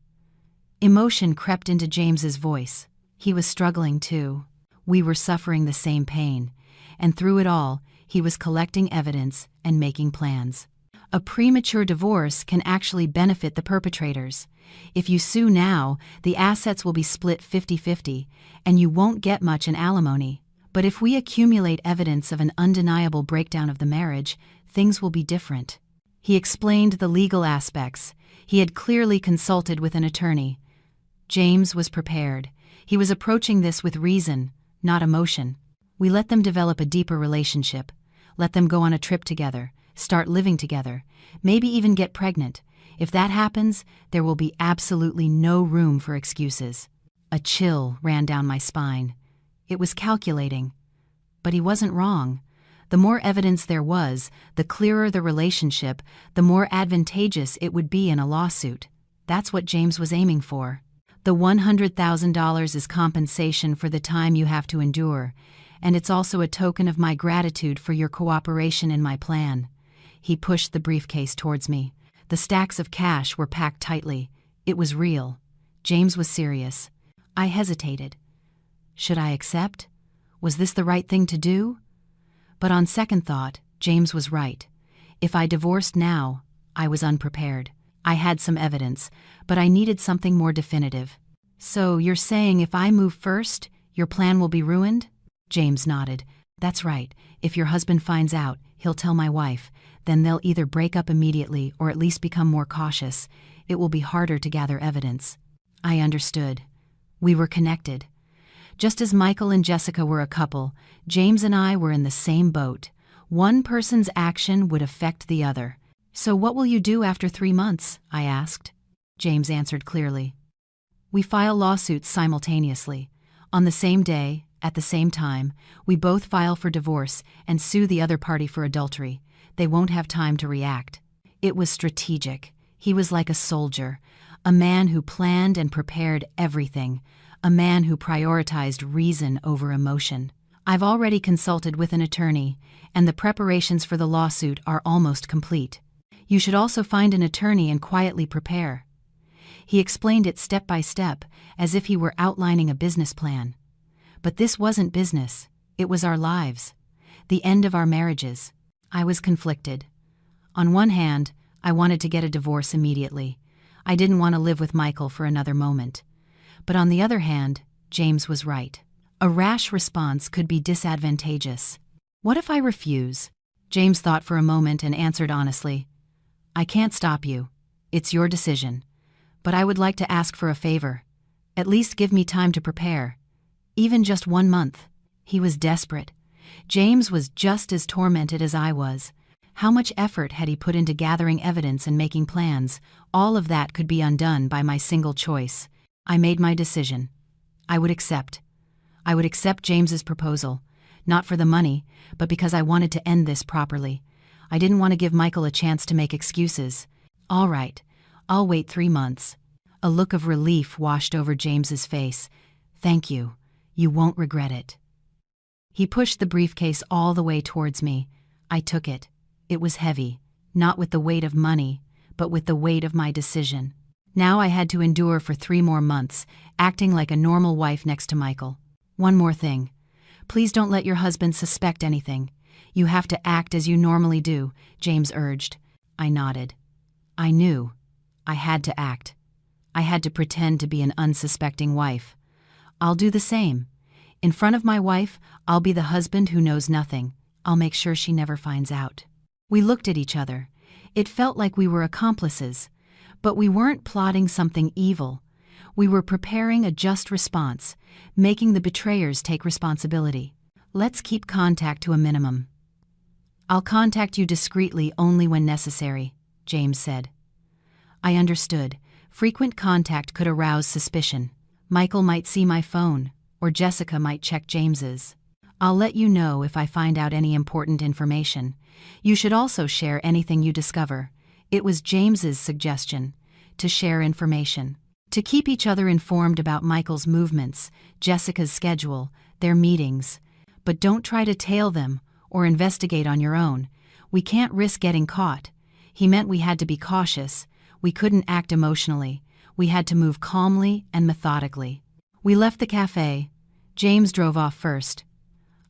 Emotion crept into James's voice. He was struggling, too. We were suffering the same pain, and through it all, he was collecting evidence and making plans. A premature divorce can actually benefit the perpetrators. If you sue now, the assets will be split 50-50, and you won't get much in alimony. But if we accumulate evidence of an undeniable breakdown of the marriage, things will be different. He explained the legal aspects. He had clearly consulted with an attorney. James was prepared. He was approaching this with reason, not emotion. We let them develop a deeper relationship. Let them go on a trip together, start living together, maybe even get pregnant. If that happens, there will be absolutely no room for excuses. A chill ran down my spine. It was calculating. But he wasn't wrong. The more evidence there was, the clearer the relationship, the more advantageous it would be in a lawsuit. That's what James was aiming for. The $100,000 is compensation for the time you have to endure, and it's also a token of my gratitude for your cooperation in my plan. He pushed the briefcase towards me. The stacks of cash were packed tightly. It was real. James was serious. I hesitated. Should I accept? Was this the right thing to do? But on second thought, James was right. If I divorced now, I was unprepared. I had some evidence, but I needed something more definitive. So you're saying if I move first, your plan will be ruined? James nodded. That's right. If your husband finds out, he'll tell my wife. Then they'll either break up immediately or at least become more cautious. It will be harder to gather evidence. I understood. We were connected. Just as Michael and Jessica were a couple, James and I were in the same boat. One person's action would affect the other. So what will you do after 3 months? I asked. James answered clearly. We file lawsuits simultaneously. On the same day, at the same time, we both file for divorce and sue the other party for adultery. They won't have time to react. It was strategic. He was like a soldier, a man who planned and prepared everything, a man who prioritized reason over emotion. I've already consulted with an attorney, and the preparations for the lawsuit are almost complete. You should also find an attorney and quietly prepare. He explained it step by step, as if he were outlining a business plan. But this wasn't business. It was our lives. The end of our marriages. I was conflicted. On one hand, I wanted to get a divorce immediately. I didn't want to live with Michael for another moment. But on the other hand, James was right. A rash response could be disadvantageous. What if I refuse? James thought for a moment and answered honestly. I can't stop you. It's your decision. But I would like to ask for a favor. At least give me time to prepare. Even just 1 month. He was desperate. James was just as tormented as I was. How much effort had he put into gathering evidence and making plans? All of that could be undone by my single choice. I made my decision. I would accept. I would accept James's proposal. Not for the money, but because I wanted to end this properly. I didn't want to give Michael a chance to make excuses. All right, I'll wait 3 months. A look of relief washed over James's face. Thank you. You won't regret it. He pushed the briefcase all the way towards me. I took it. It was heavy, not with the weight of money, but with the weight of my decision. Now I had to endure for 3 more months, acting like a normal wife next to Michael. One more thing. Please don't let your husband suspect anything. You have to act as you normally do, James urged. I nodded. I knew. I had to act. I had to pretend to be an unsuspecting wife. I'll do the same. In front of my wife, I'll be the husband who knows nothing. I'll make sure she never finds out. We looked at each other. It felt like we were accomplices. But we weren't plotting something evil. We were preparing a just response, making the betrayers take responsibility. Let's keep contact to a minimum. I'll contact you discreetly only when necessary, James said. I understood. Frequent contact could arouse suspicion. Michael might see my phone, or Jessica might check James's. I'll let you know if I find out any important information. You should also share anything you discover. It was James's suggestion, to share information. To keep each other informed about Michael's movements, Jessica's schedule, their meetings. But don't try to tail them or investigate on your own. We can't risk getting caught. He meant we had to be cautious. We couldn't act emotionally. We had to move calmly and methodically. We left the cafe. James drove off first.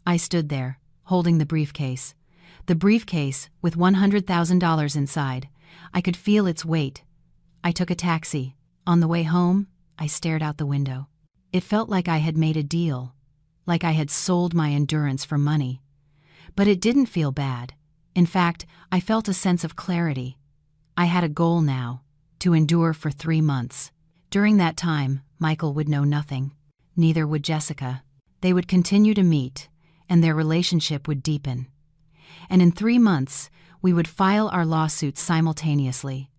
I stood there, holding the briefcase. The briefcase with $100,000 inside. I could feel its weight. I took a taxi. On the way home, I stared out the window. It felt like I had made a deal, like I had sold my endurance for money. But it didn't feel bad. In fact, I felt a sense of clarity. I had a goal now, to endure for 3 months. During that time, Michael would know nothing. Neither would Jessica. They would continue to meet, and their relationship would deepen. And in 3 months, we would file our lawsuits simultaneously.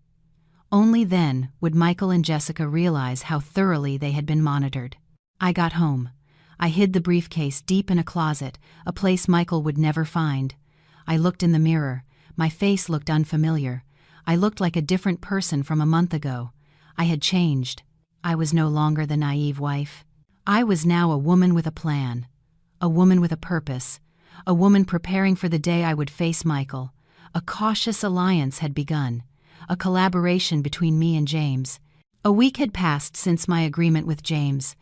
Only then would Michael and Jessica realize how thoroughly they had been monitored. I got home. I hid the briefcase deep in a closet, a place Michael would never find. I looked in the mirror. My face looked unfamiliar. I looked like a different person from a month ago. I had changed. I was no longer the naive wife. I was now a woman with a plan. A woman with a purpose. A woman preparing for the day I would face Michael. A cautious alliance had begun. A collaboration between me and James. A week had passed since my agreement with James.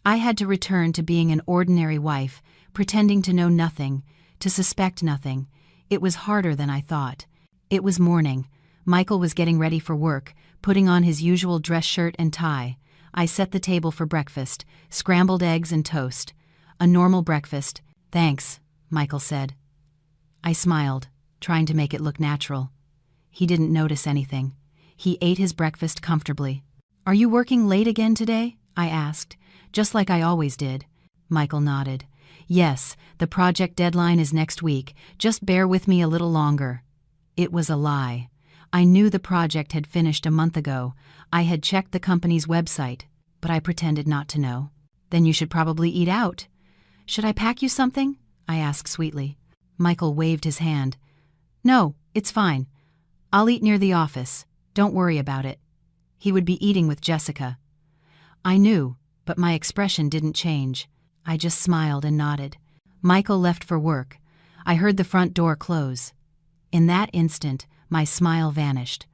I had to return to being an ordinary wife, pretending to know nothing, to suspect nothing. It was harder than I thought. It was morning. Michael was getting ready for work, putting on his usual dress shirt and tie. I set the table for breakfast, scrambled eggs and toast. A normal breakfast. Thanks, Michael said. I smiled, trying to make it look natural. He didn't notice anything. He ate his breakfast comfortably. Are you working late again today? I asked, just like I always did. Michael nodded. Yes, the project deadline is next week. Just bear with me a little longer. It was a lie. I knew the project had finished a month ago. I had checked the company's website, but I pretended not to know. Then you should probably eat out. Should I pack you something? I asked sweetly. Michael waved his hand. No, it's fine. I'll eat near the office. Don't worry about it. He would be eating with Jessica. I knew, but my expression didn't change. I just smiled and nodded. Michael left for work. I heard the front door close. In that instant, my smile vanished.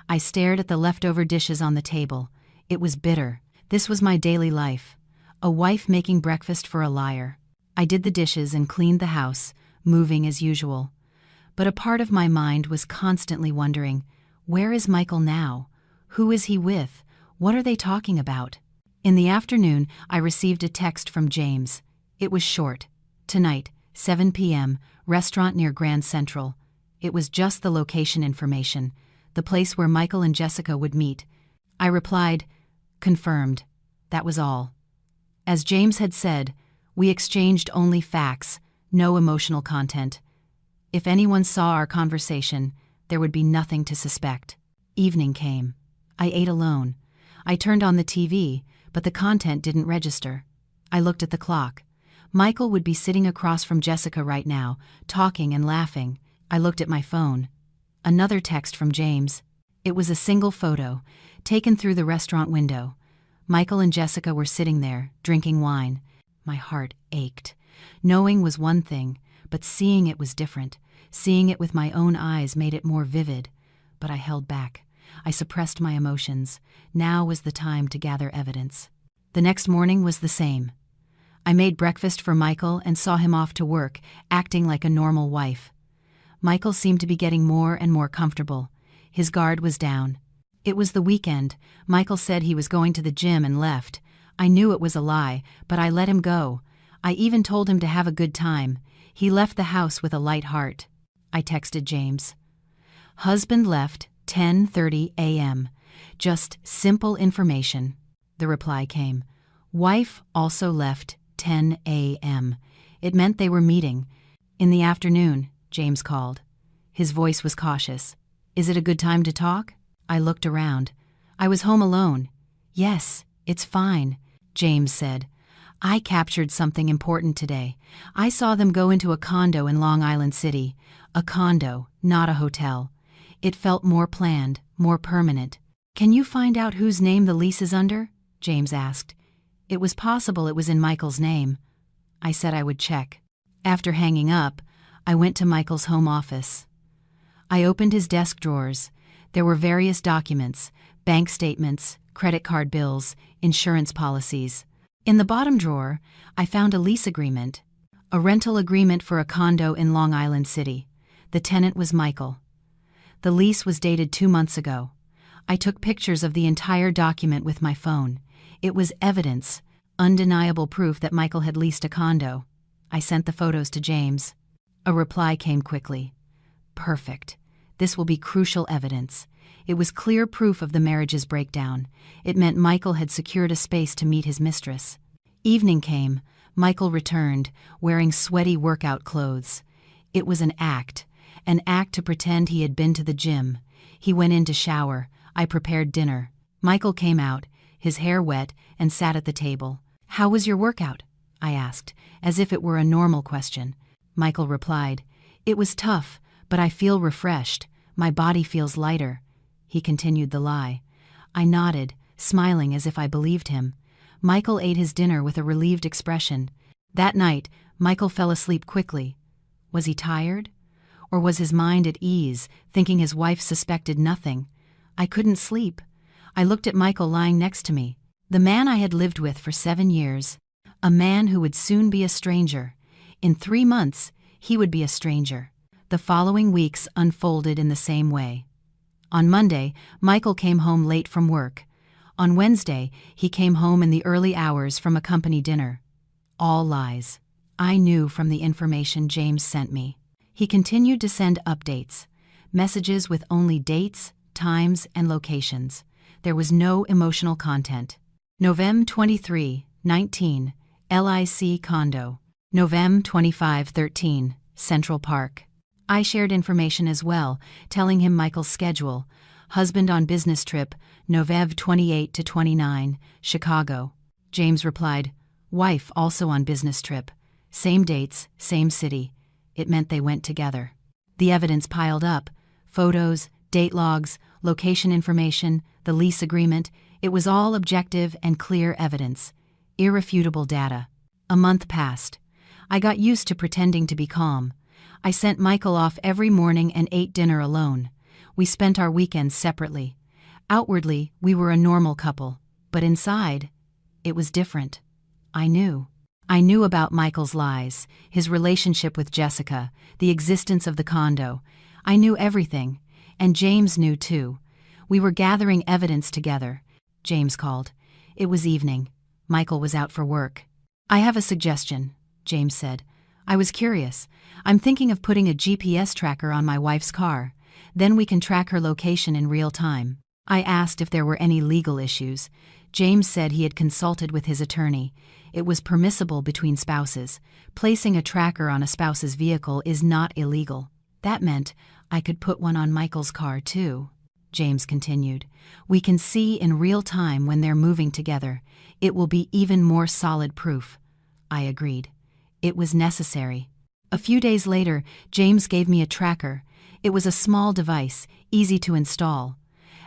I stared at the leftover dishes on the table. It was bitter. This was my daily life. A wife making breakfast for a liar. I did the dishes and cleaned the house, moving as usual. But a part of my mind was constantly wondering, where is Michael now? Who is he with? What are they talking about? In the afternoon, I received a text from James. It was short. Tonight, 7 p.m., restaurant near Grand Central. It was just the location information, the place where Michael and Jessica would meet. I replied, confirmed. That was all. As James had said, we exchanged only facts, no emotional content. If anyone saw our conversation, there would be nothing to suspect. Evening came. I ate alone. I turned on the TV, but the content didn't register. I looked at the clock. Michael would be sitting across from Jessica right now, talking and laughing. I looked at my phone. Another text from James. It was a single photo, taken through the restaurant window. Michael and Jessica were sitting there, drinking wine. My heart ached. Knowing was one thing, but seeing it was different. Seeing it with my own eyes made it more vivid. But I held back. I suppressed my emotions. Now was the time to gather evidence. The next morning was the same. I made breakfast for Michael and saw him off to work, acting like a normal wife. Michael seemed to be getting more and more comfortable. His guard was down. It was the weekend. Michael said he was going to the gym and left. I knew it was a lie, but I let him go. I even told him to have a good time. He left the house with a light heart. I texted James. Husband left, 10:30 a.m. Just simple information. The reply came. Wife also left, 10 a.m. It meant they were meeting. In the afternoon, James called. His voice was cautious. Is it a good time to talk? I looked around. I was home alone. Yes, it's fine, James said. I captured something important today. I saw them go into a condo in Long Island City. A condo, not a hotel. It felt more planned, more permanent. Can you find out whose name the lease is under? James asked. It was possible it was in Michael's name. I said I would check. After hanging up, I went to Michael's home office. I opened his desk drawers. There were various documents, bank statements, credit card bills, insurance policies. In the bottom drawer, I found a lease agreement, a rental agreement for a condo in Long Island City. The tenant was Michael. The lease was dated 2 months ago. I took pictures of the entire document with my phone. It was evidence, undeniable proof that Michael had leased a condo. I sent the photos to James. A reply came quickly. Perfect. This will be crucial evidence. It was clear proof of the marriage's breakdown. It meant Michael had secured a space to meet his mistress. Evening came. Michael returned, wearing sweaty workout clothes. It was an act to pretend he had been to the gym. He went in to shower. I prepared dinner. Michael came out, his hair wet, and sat at the table. How was your workout? I asked, as if it were a normal question. Michael replied, It was tough, but I feel refreshed. My body feels lighter. He continued the lie. I nodded, smiling as if I believed him. Michael ate his dinner with a relieved expression. That night, Michael fell asleep quickly. Was he tired? Or was his mind at ease, thinking his wife suspected nothing? I couldn't sleep. I looked at Michael lying next to me, the man I had lived with for 7 years, a man who would soon be a stranger. In 3 months, he would be a stranger. The following weeks unfolded in the same way. On Monday, Michael came home late from work. On Wednesday, he came home in the early hours from a company dinner. All lies. I knew from the information James sent me. He continued to send updates, messages with only dates, times, and locations. There was no emotional content. November 23, 19, LIC condo. November 25, 13, Central Park. I shared information as well, telling him Michael's schedule. Husband on business trip, November 28 to 29, Chicago. James replied, wife also on business trip. Same dates, same city. It meant they went together. The evidence piled up. Photos, date logs, location information, the lease agreement. It was all objective and clear evidence. Irrefutable data. A month passed. I got used to pretending to be calm. I sent Michael off every morning and ate dinner alone. We spent our weekends separately. Outwardly, we were a normal couple, but inside, it was different. I knew. I knew about Michael's lies, his relationship with Jessica, the existence of the condo. I knew everything, and James knew too. We were gathering evidence together. James called. It was evening. Michael was out for work. I have a suggestion, James said. I was curious. I'm thinking of putting a GPS tracker on my wife's car. Then we can track her location in real time. I asked if there were any legal issues. James said he had consulted with his attorney. It was permissible between spouses. Placing a tracker on a spouse's vehicle is not illegal. That meant I could put one on Michael's car too, James continued. We can see in real time when they're moving together. It will be even more solid proof. I agreed. It was necessary. A few days later, James gave me a tracker. It was a small device, easy to install.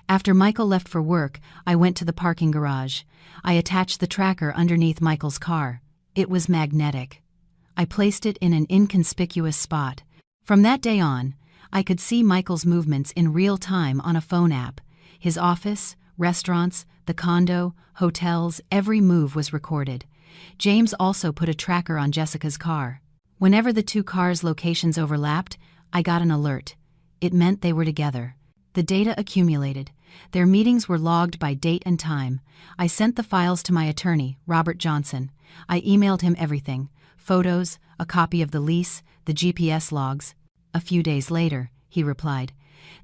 After Michael left for work, I went to the parking garage. I attached the tracker underneath Michael's car. It was magnetic. I placed it in an inconspicuous spot. From that day on, I could see Michael's movements in real time on a phone app. His office, restaurants, the condo, hotels, every move was recorded. James also put a tracker on Jessica's car. Whenever the two cars' locations overlapped, I got an alert. It meant they were together. The data accumulated. Their meetings were logged by date and time. I sent the files to my attorney, Robert Johnson. I emailed him everything: photos, a copy of the lease, the GPS logs. A few days later, he replied,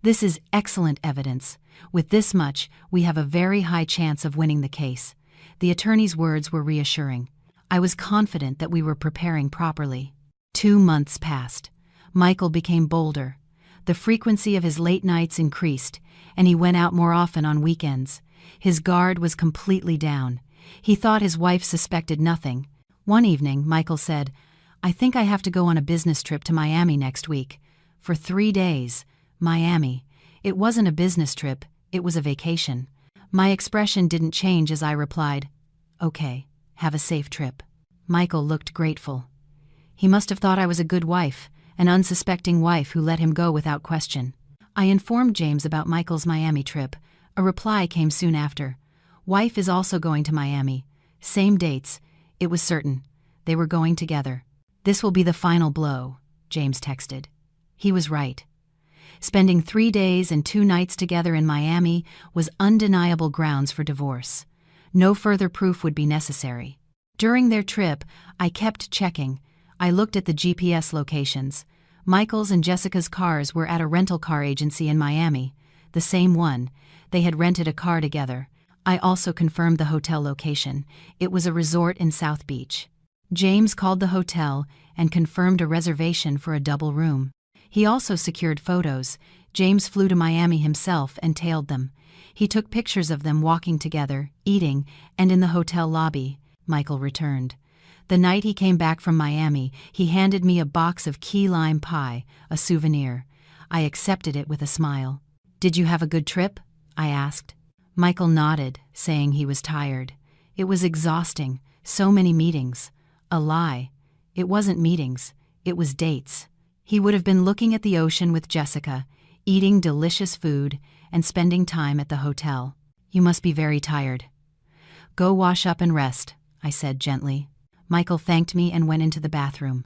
"This is excellent evidence. With this much, we have a very high chance of winning the case." The attorney's words were reassuring. I was confident that we were preparing properly. 2 months passed. Michael became bolder. The frequency of his late nights increased, and he went out more often on weekends. His guard was completely down. He thought his wife suspected nothing. One evening, Michael said, "I think I have to go on a business trip to Miami next week." For 3 days. Miami. It wasn't a business trip, it was a vacation. My expression didn't change as I replied, "Okay, have a safe trip." Michael looked grateful. He must have thought I was a good wife, an unsuspecting wife who let him go without question. I informed James about Michael's Miami trip. A reply came soon after. "Wife is also going to Miami. Same dates." It was certain. They were going together. "This will be the final blow," James texted. He was right. Spending 3 days and 2 nights together in Miami was undeniable grounds for divorce. No further proof would be necessary. During their trip, I kept checking. I looked at the GPS locations. Michael's and Jessica's cars were at a rental car agency in Miami, the same one. They had rented a car together. I also confirmed the hotel location. It was a resort in South Beach. James called the hotel and confirmed a reservation for a double room. He also secured photos. James flew to Miami himself and tailed them. He took pictures of them walking together, eating, and in the hotel lobby. Michael returned. The night he came back from Miami, he handed me a box of key lime pie, a souvenir. I accepted it with a smile. "Did you have a good trip?" I asked. Michael nodded, saying he was tired. It was exhausting, so many meetings. A lie. It wasn't meetings, it was dates. He would have been looking at the ocean with Jessica, eating delicious food, and spending time at the hotel. "You must be very tired." "Go wash up and rest," I said gently. Michael thanked me and went into the bathroom.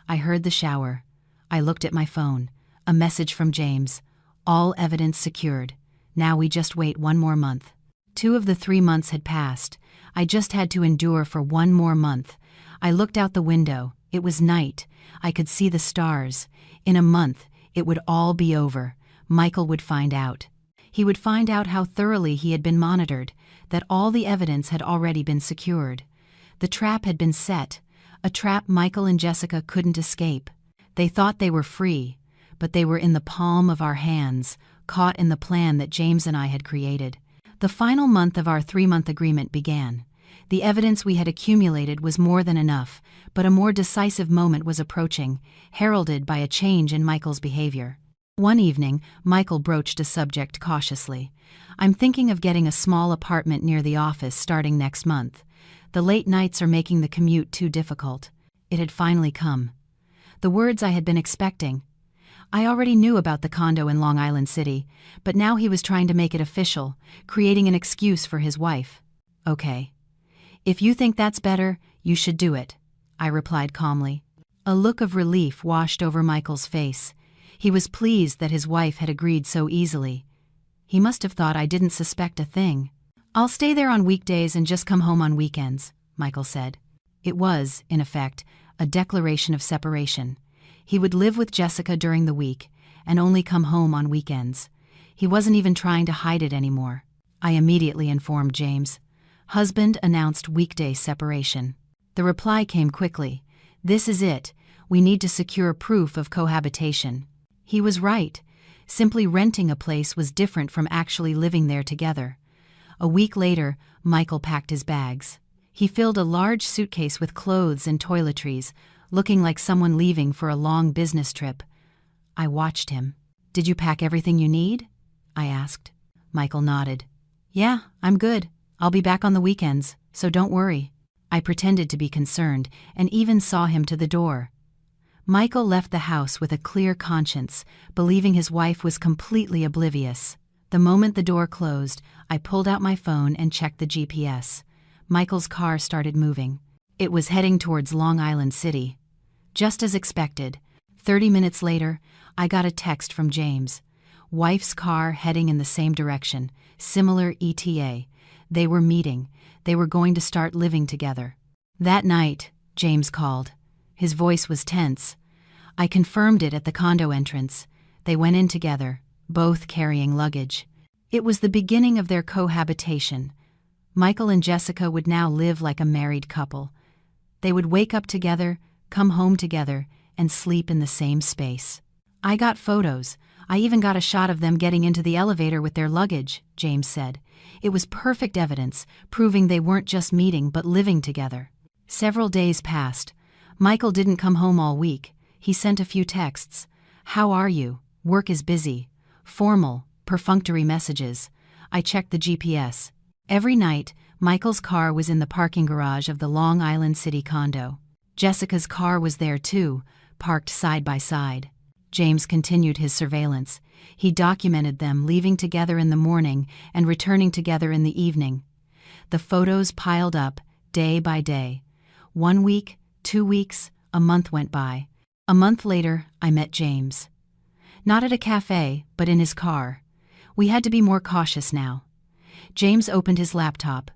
I heard the shower. I looked at my phone. A message from James. "All evidence secured. Now we just wait 1 more month." 2 of the 3 months had passed. I just had to endure for 1 more month. I looked out the window. It was night. I could see the stars. In a month, it would all be over. Michael would find out. He would find out how thoroughly he had been monitored, that all the evidence had already been secured. The trap had been set, a trap Michael and Jessica couldn't escape. They thought they were free, but they were in the palm of our hands, caught in the plan that James and I had created. The final month of our 3-month agreement began. The evidence we had accumulated was more than enough, but a more decisive moment was approaching, heralded by a change in Michael's behavior. One evening, Michael broached a subject cautiously. "I'm thinking of getting a small apartment near the office starting next month. The late nights are making the commute too difficult." It had finally come. The words I had been expecting. I already knew about the condo in Long Island City, but now he was trying to make it official, creating an excuse for his wife. "Okay. If you think that's better, you should do it," I replied calmly. A look of relief washed over Michael's face. He was pleased that his wife had agreed so easily. He must have thought I didn't suspect a thing. "I'll stay there on weekdays and just come home on weekends," Michael said. It was, in effect, a declaration of separation. He would live with Jessica during the week and only come home on weekends. He wasn't even trying to hide it anymore. I immediately informed James. Husband announced weekday separation. The reply came quickly. "This is it. We need to secure proof of cohabitation." He was right. Simply renting a place was different from actually living there together. A week later, Michael packed his bags. He filled a large suitcase with clothes and toiletries, looking like someone leaving for a long business trip. I watched him. "Did you pack everything you need?" I asked. Michael nodded. "Yeah, I'm good. I'll be back on the weekends, so don't worry." I pretended to be concerned and even saw him to the door. Michael left the house with a clear conscience, believing his wife was completely oblivious. The moment the door closed, I pulled out my phone and checked the GPS. Michael's car started moving. It was heading towards Long Island City. Just as expected, 30 minutes later, I got a text from James. Wife's car heading in the same direction, similar ETA. They were meeting. They were going to start living together. That night, James called. His voice was tense. I confirmed it at the condo entrance. They went in together, both carrying luggage. It was the beginning of their cohabitation. Michael and Jessica would now live like a married couple. They would wake up together, come home together, and sleep in the same space. "I got photos. I even got a shot of them getting into the elevator with their luggage," James said. It was perfect evidence, proving they weren't just meeting but living together. Several days passed. Michael didn't come home all week. He sent a few texts. "How are you? Work is busy." Formal, perfunctory messages. I checked the GPS. Every night, Michael's car was in the parking garage of the Long Island City condo. Jessica's car was there too, parked side by side. James continued his surveillance. He documented them leaving together in the morning and returning together in the evening. The photos piled up, day by day. 1 week, 2 weeks, a month went by. A month later, I met James. Not at a cafe, but in his car. We had to be more cautious now. James opened his laptop.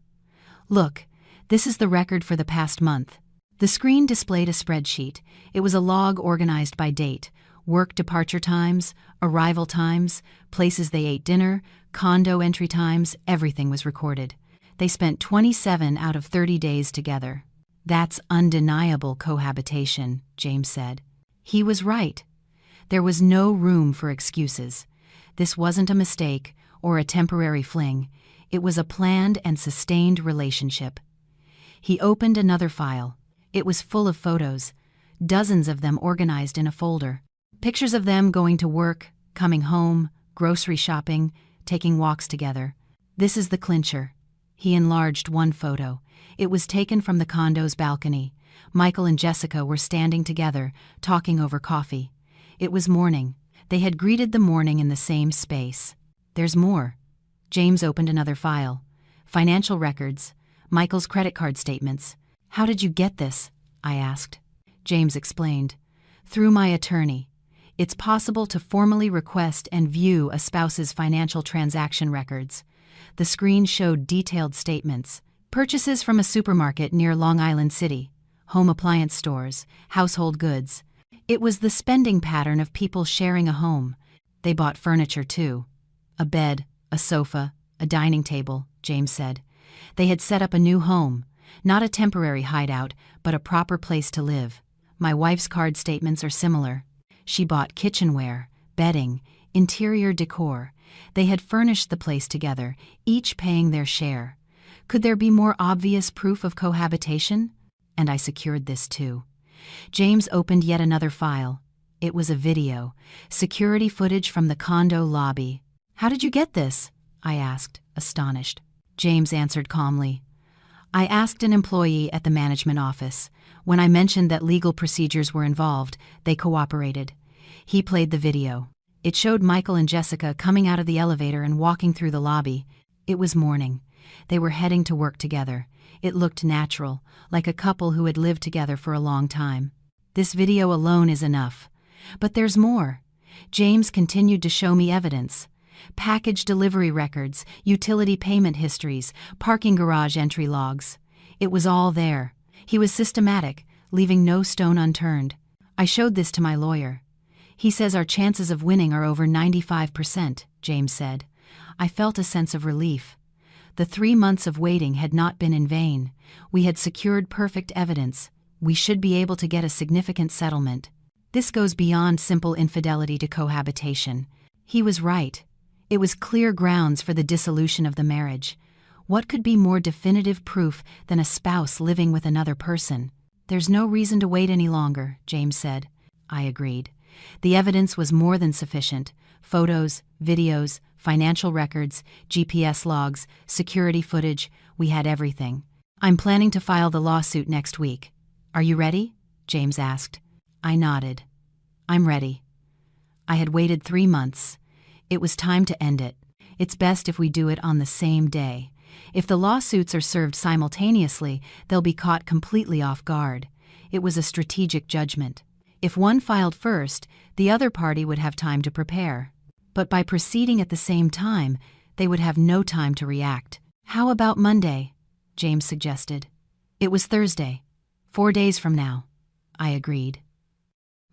"Look, this is the record for the past month." The screen displayed a spreadsheet. It was a log organized by date. Work departure times, arrival times, places they ate dinner, condo entry times, everything was recorded. They spent 27 out of 30 days together. "That's undeniable cohabitation," James said. He was right. There was no room for excuses. This wasn't a mistake or a temporary fling. It was a planned and sustained relationship. He opened another file. It was full of photos, dozens of them organized in a folder. Pictures of them going to work, coming home, grocery shopping, taking walks together. This is the clincher. He enlarged one photo. It was taken from the condo's balcony. Michael and Jessica were standing together, talking over coffee. It was morning. They had greeted the morning in the same space. There's more. James opened another file. Financial records, Michael's credit card statements. "How did you get this?" I asked. James explained. "Through my attorney. It's possible to formally request and view a spouse's financial transaction records." The screen showed detailed statements. Purchases from a supermarket near Long Island City, home appliance stores, household goods. It was the spending pattern of people sharing a home. They bought furniture too. A bed, a sofa, a dining table, James said. They had set up a new home, not a temporary hideout, but a proper place to live. My wife's card statements are similar. She bought kitchenware, bedding, interior decor. They had furnished the place together, each paying their share. Could there be more obvious proof of cohabitation? And I secured this too. James opened yet another file. It was a video, security footage from the condo lobby. "How did you get this?" I asked, astonished. James answered calmly. "I asked an employee at the management office. When I mentioned that legal procedures were involved, they cooperated. He played the video. It showed Michael and Jessica coming out of the elevator and walking through the lobby. It was morning. They were heading to work together. It looked natural, like a couple who had lived together for a long time. This video alone is enough. But there's more. James continued to show me evidence. Package delivery records, utility payment histories, parking garage entry logs. It was all there. He was systematic, leaving no stone unturned. I showed this to my lawyer. He says our chances of winning are over 95%, James said. I felt a sense of relief. The 3 months of waiting had not been in vain. We had secured perfect evidence. We should be able to get a significant settlement. This goes beyond simple infidelity to cohabitation. He was right. It was clear grounds for the dissolution of the marriage. What could be more definitive proof than a spouse living with another person? There's no reason to wait any longer, James said. I agreed. The evidence was more than sufficient. Photos, videos, financial records, GPS logs, security footage, we had everything. I'm planning to file the lawsuit next week. Are you ready? James asked. I nodded. I'm ready. I had waited 3 months. It was time to end it. It's best if we do it on the same day. If the lawsuits are served simultaneously, they'll be caught completely off guard. It was a strategic judgment. If one filed first, the other party would have time to prepare. But by proceeding at the same time, they would have no time to react. How about Monday? James suggested. It was Thursday. 4 days from now. I agreed.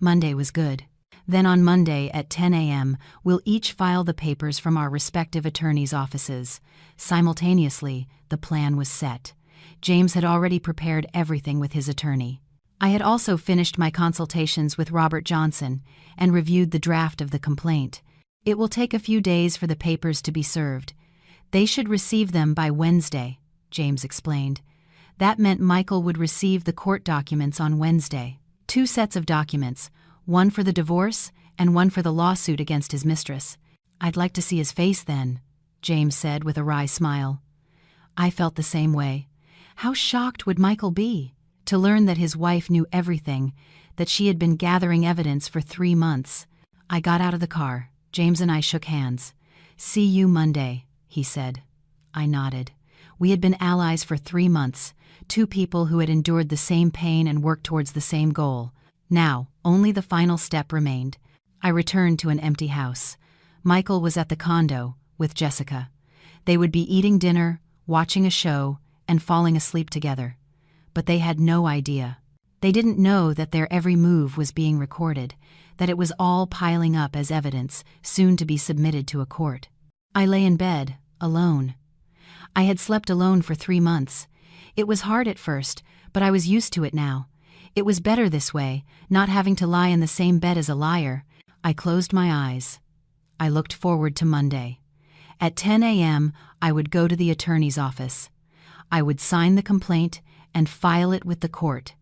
Monday was good. Then on Monday at 10 a.m., we'll each file the papers from our respective attorneys' offices. Simultaneously, the plan was set. James had already prepared everything with his attorney. I had also finished my consultations with Robert Johnson and reviewed the draft of the complaint. It will take a few days for the papers to be served. They should receive them by Wednesday, James explained. That meant Michael would receive the court documents on Wednesday. 2 sets of documents, one for the divorce and one for the lawsuit against his mistress. I'd like to see his face then, James said with a wry smile. I felt the same way. How shocked would Michael be to learn that his wife knew everything, that she had been gathering evidence for 3 months. I got out of the car. James and I shook hands. See you Monday, he said. I nodded. We had been allies for 3 months, 2 people who had endured the same pain and worked towards the same goal. Now, only the final step remained. I returned to an empty house. Michael was at the condo with Jessica. They would be eating dinner, watching a show, and falling asleep together. But they had no idea. They didn't know that their every move was being recorded, that it was all piling up as evidence, soon to be submitted to a court. I lay in bed, alone. I had slept alone for 3 months. It was hard at first, but I was used to it now. It was better this way, not having to lie in the same bed as a liar. I closed my eyes. I looked forward to Monday. At 10 a.m., I would go to the attorney's office. I would sign the complaint and file it with the court.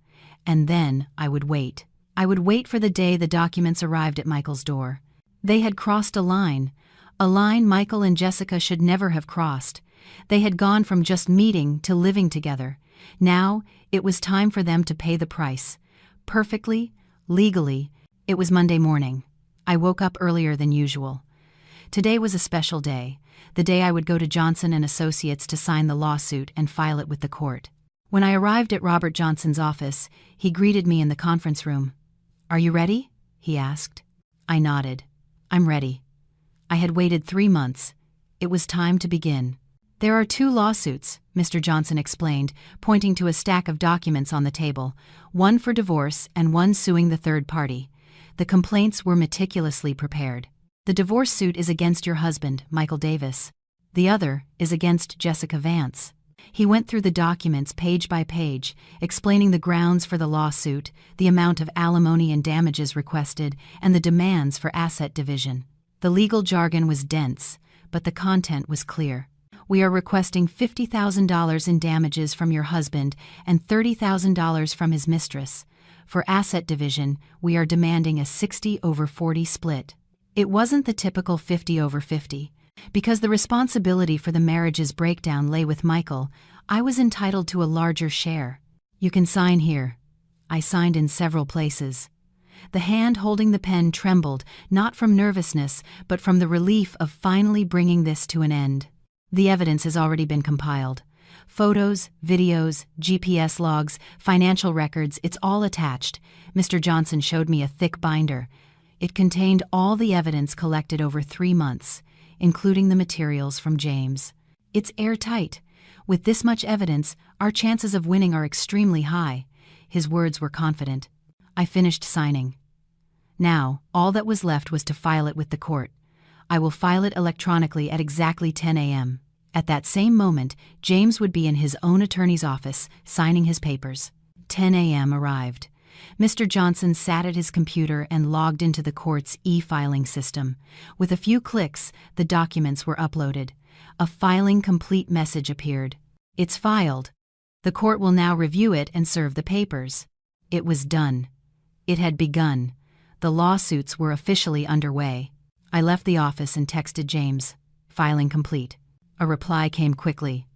And then I would wait. I would wait for the day the documents arrived at Michael's door. They had crossed a line Michael and Jessica should never have crossed. They had gone from just meeting to living together. Now, it was time for them to pay the price. Perfectly, legally, it was Monday morning. I woke up earlier than usual. Today was a special day, the day I would go to Johnson & Associates to sign the lawsuit and file it with the court. When I arrived at Robert Johnson's office, he greeted me in the conference room. "Are you ready?" he asked. I nodded. "I'm ready." I had waited 3 months. It was time to begin. "There are 2 lawsuits," Mr. Johnson explained, pointing to a stack of documents on the table, one for divorce and one suing the third party. The complaints were meticulously prepared. The divorce suit is against your husband, Michael Davis. The other is against Jessica Vance. He went through the documents page by page, explaining the grounds for the lawsuit, the amount of alimony and damages requested, and the demands for asset division. The legal jargon was dense, but the content was clear. "We are requesting $50,000 in damages from your husband and $30,000 from his mistress. For asset division, we are demanding a 60/40 split." It wasn't the typical 50/50. Because the responsibility for the marriage's breakdown lay with Michael, I was entitled to a larger share. "You can sign here." I signed in several places. The hand holding the pen trembled, not from nervousness, but from the relief of finally bringing this to an end. "The evidence has already been compiled. Photos, videos, GPS logs, financial records, it's all attached." Mr. Johnson showed me a thick binder. It contained all the evidence collected over 3 months. including the materials from James. It's airtight. With this much evidence, our chances of winning are extremely high. His words were confident. I finished signing. Now, all that was left was to file it with the court. I will file it electronically at exactly 10 a.m. At that same moment, James would be in his own attorney's office, signing his papers. 10 a.m. arrived. Mr. Johnson sat at his computer and logged into the court's e-filing system. With a few clicks, the documents were uploaded. A filing complete message appeared. It's filed. The court will now review it and serve the papers. It was done. It had begun. The lawsuits were officially underway. I left the office and texted James. Filing complete. A reply came quickly.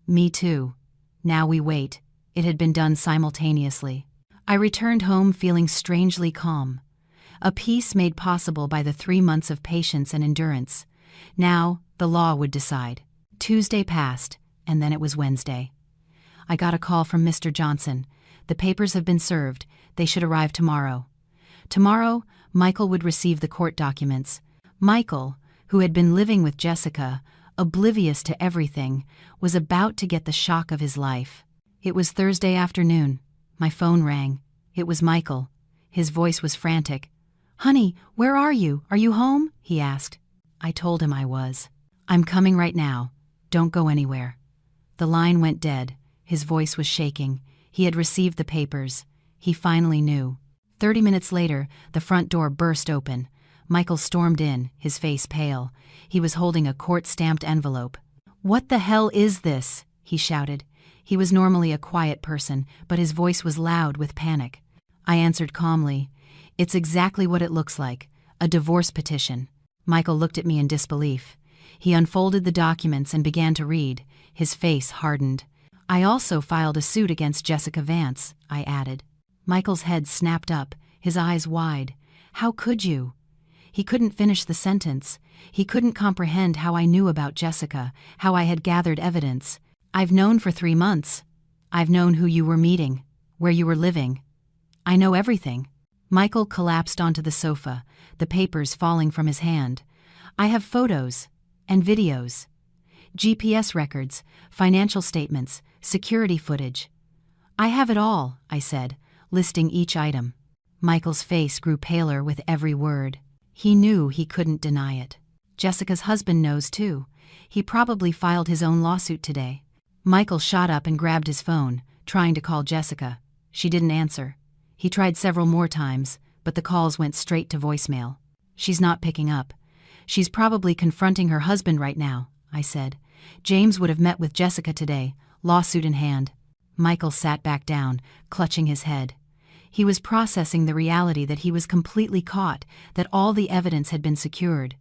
Me too. Now we wait. It had been done simultaneously. I returned home feeling strangely calm. A peace made possible by the 3 months of patience and endurance. Now, the law would decide. Tuesday passed, and then it was Wednesday. I got a call from Mr. Johnson. The papers have been served. They should arrive tomorrow. Tomorrow, Michael would receive the court documents. Michael, who had been living with Jessica, oblivious to everything, was about to get the shock of his life. It was Thursday afternoon. My phone rang. It was Michael. His voice was frantic. "Honey, where are you? Are you home?" he asked. I told him I was. "I'm coming right now. Don't go anywhere." The line went dead. His voice was shaking. He had received the papers. He finally knew. 30 minutes later, the front door burst open. Michael stormed in, his face pale. He was holding a court-stamped envelope. "What the hell is this?" he shouted. He was normally a quiet person, but his voice was loud with panic. I answered calmly. "It's exactly what it looks like, a divorce petition." Michael looked at me in disbelief. He unfolded the documents and began to read. His face hardened. "I also filed a suit against Jessica Vance," I added. Michael's head snapped up, his eyes wide. "How could you?" He couldn't finish the sentence. He couldn't comprehend how I knew about Jessica, how I had gathered evidence. "I've known for 3 months. I've known who you were meeting, where you were living. I know everything." Michael collapsed onto the sofa, the papers falling from his hand. "I have photos and videos, GPS records, financial statements, security footage. I have it all," I said, listing each item. Michael's face grew paler with every word. He knew he couldn't deny it. "Jessica's husband knows too. He probably filed his own lawsuit today." Michael shot up and grabbed his phone, trying to call Jessica. She didn't answer. He tried several more times, but the calls went straight to voicemail. "She's not picking up. She's probably confronting her husband right now," I said. "James would have met with Jessica today, lawsuit in hand." Michael sat back down, clutching his head. He was processing the reality that he was completely caught, that all the evidence had been secured.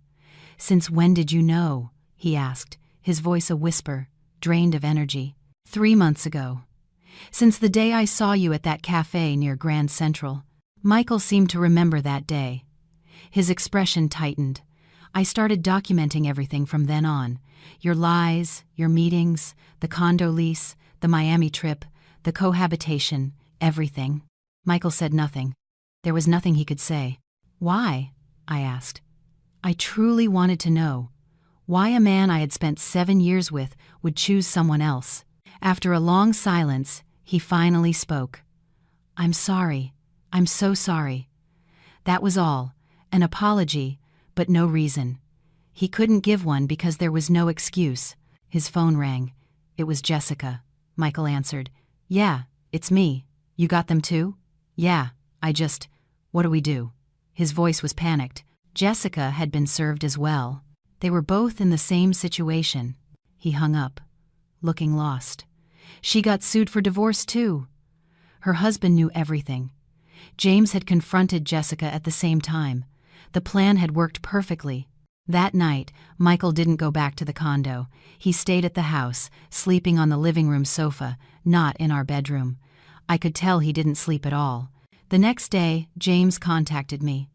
"Since when did you know?" he asked, his voice a whisper, drained of energy. 3 months ago. Since the day I saw you at that cafe near Grand Central." Michael seemed to remember that day. His expression tightened. "I started documenting everything from then on. Your lies, your meetings, the condo lease, the Miami trip, the cohabitation, everything." Michael said nothing. There was nothing he could say. "Why?" I asked. I truly wanted to know why a man I had spent 7 years with would choose someone else. After a long silence, he finally spoke. "I'm sorry. I'm so sorry." That was all. An apology, but no reason. He couldn't give one because there was no excuse. His phone rang. It was Jessica. Michael answered. "Yeah, it's me. You got them too?" "Yeah, what do we do?" His voice was panicked. Jessica had been served as well. They were both in the same situation. He hung up, looking lost. She got sued for divorce too. Her husband knew everything. James had confronted Jessica at the same time. The plan had worked perfectly. That night, Michael didn't go back to the condo. He stayed at the house, sleeping on the living room sofa, not in our bedroom. I could tell he didn't sleep at all. The next day, James contacted me.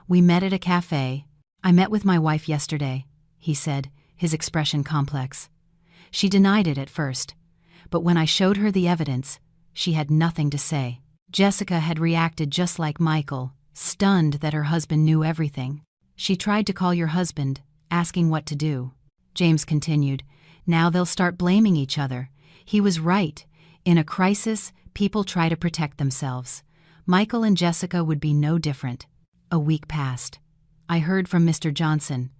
"We met at a cafe. I met with my wife yesterday," he said, his expression complex. She denied it at first, but when I showed her the evidence, she had nothing to say. Jessica had reacted just like Michael, stunned that her husband knew everything. "She tried to call your husband, asking what to do. James continued, "Now they'll start blaming each other." He was right. In a crisis, people try to protect themselves. Michael and Jessica would be no different. A week passed. I heard from Mr. Johnson.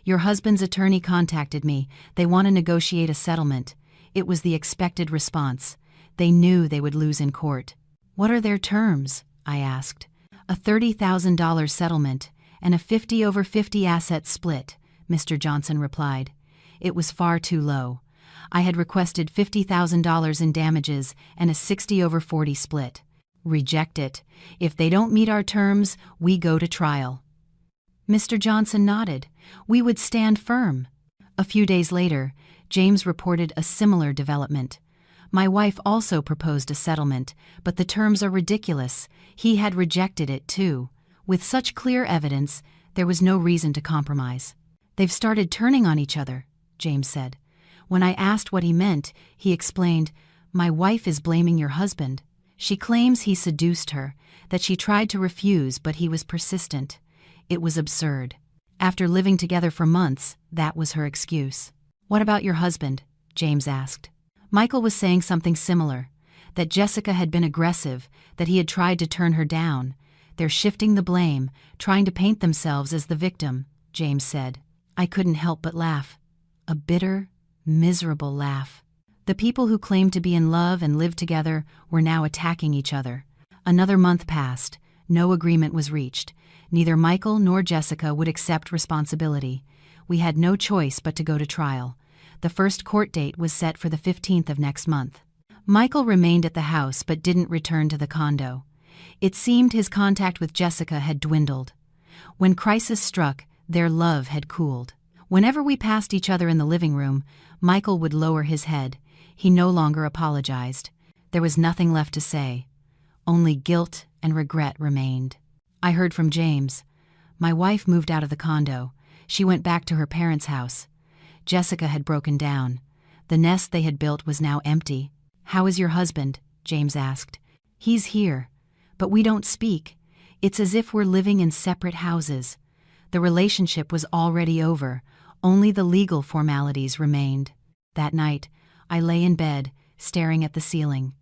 "Your husband's attorney contacted me. They want to negotiate a settlement." It was the expected response. They knew they would lose in court. "What are their terms?" I asked. "A $30,000 settlement and a 50/50 asset split," Mr. Johnson replied. It was far too low. I had requested $50,000 in damages and a 60/40 split. "Reject it. If they don't meet our terms, we go to trial." Mr. Johnson nodded. We would stand firm. A few days later, James reported a similar development. "My wife also proposed a settlement, but the terms are ridiculous." He had rejected it too. With such clear evidence, there was no reason to compromise. "They've started turning on each other," James said. When I asked what he meant, he explained, "My wife is blaming your husband. She claims he seduced her, that she tried to refuse but he was persistent." It was absurd. After living together for months, that was her excuse. "What about your husband?" James asked. Michael was saying something similar, that Jessica had been aggressive, that he had tried to turn her down. "They're shifting the blame, trying to paint themselves as the victim," James said. I couldn't help but laugh. A bitter, miserable laugh. The people who claimed to be in love and live together were now attacking each other. Another month passed. No agreement was reached. Neither Michael nor Jessica would accept responsibility. We had no choice but to go to trial. The first court date was set for the 15th of next month. Michael remained at the house but didn't return to the condo. It seemed his contact with Jessica had dwindled. When crisis struck, their love had cooled. Whenever we passed each other in the living room, Michael would lower his head. He no longer apologized. There was nothing left to say. Only guilt and regret remained. I heard from James. "My wife moved out of the condo. She went back to her parents' house. Jessica had broken down. The nest they had built was now empty." "How is your husband?" James asked. "He's here, but we don't speak. It's as if we're living in separate houses. The relationship was already over. Only the legal formalities remained." That night, I lay in bed, staring at the ceiling.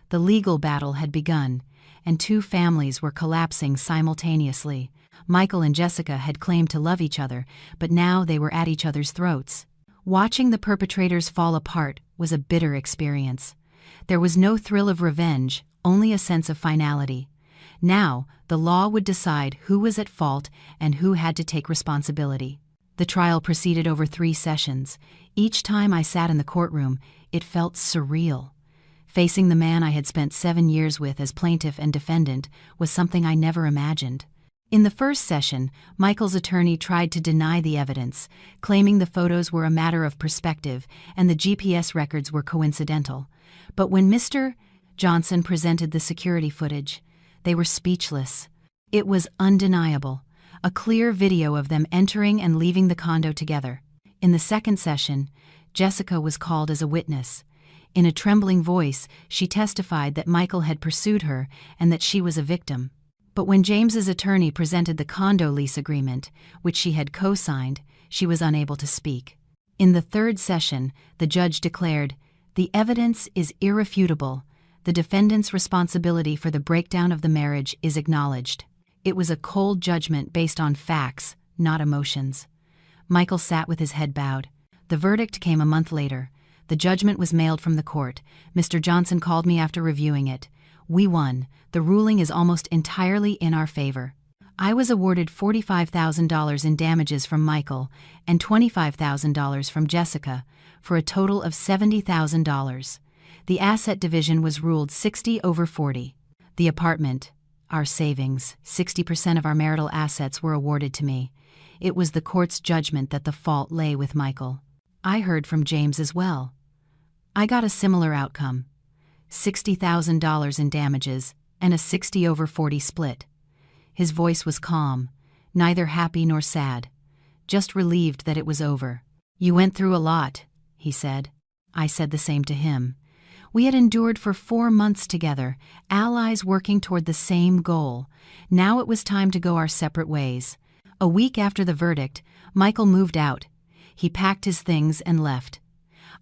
The legal battle had begun, and two families were collapsing simultaneously. Michael and Jessica had claimed to love each other, but now they were at each other's throats. Watching the perpetrators fall apart was a bitter experience. There was no thrill of revenge, only a sense of finality. Now, the law would decide who was at fault and who had to take responsibility. The trial proceeded over 3 sessions. Each time I sat in the courtroom, it felt surreal. Facing the man I had spent 7 years with as plaintiff and defendant was something I never imagined. In the first session, Michael's attorney tried to deny the evidence, claiming the photos were a matter of perspective and the GPS records were coincidental. But when Mr. Johnson presented the security footage, they were speechless. It was undeniable, a clear video of them entering and leaving the condo together. In the second session, Jessica was called as a witness. In a trembling voice, she testified that Michael had pursued her and that she was a victim. But when James's attorney presented the condo lease agreement, which she had co-signed, she was unable to speak. In the third session, the judge declared, "The evidence is irrefutable. The defendant's responsibility for the breakdown of the marriage is acknowledged." It was a cold judgment based on facts, not emotions. Michael sat with his head bowed. The verdict came a month later. The judgment was mailed from the court. Mr. Johnson called me after reviewing it. "We won. The ruling is almost entirely in our favor." I was awarded $45,000 in damages from Michael and $25,000 from Jessica, for a total of $70,000. The asset division was ruled 60/40. The apartment, our savings, 60% of our marital assets were awarded to me. It was the court's judgment that the fault lay with Michael. I heard from James as well. I got a similar outcome. $60,000 in damages and a 60/40 split. His voice was calm, neither happy nor sad, just relieved that it was over. "You went through a lot," he said. I said the same to him. We had endured for 4 months together, allies working toward the same goal. Now it was time to go our separate ways. A week after the verdict, Michael moved out. He packed his things and left.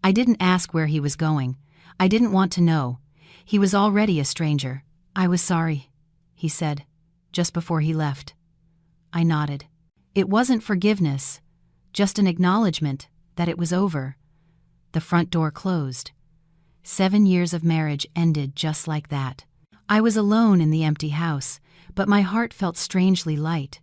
I didn't ask where he was going. I didn't want to know. He was already a stranger. "I was sorry," he said, just before he left. I nodded. It wasn't forgiveness, just an acknowledgement that it was over. The front door closed. 7 years of marriage ended just like that. I was alone in the empty house, but my heart felt strangely light.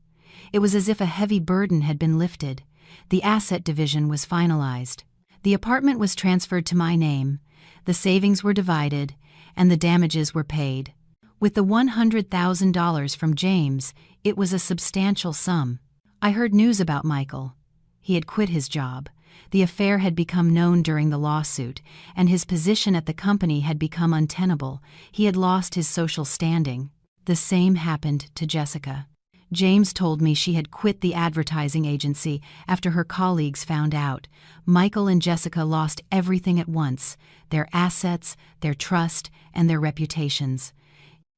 It was as if a heavy burden had been lifted. The asset division was finalized. The apartment was transferred to my name, the savings were divided, and the damages were paid. With the $100,000 from James, it was a substantial sum. I heard news about Michael. He had quit his job. The affair had become known during the lawsuit, and his position at the company had become untenable. He had lost his social standing. The same happened to Jessica. James told me she had quit the advertising agency after her colleagues found out. Michael and Jessica lost everything at once: their assets, their trust, and their reputations.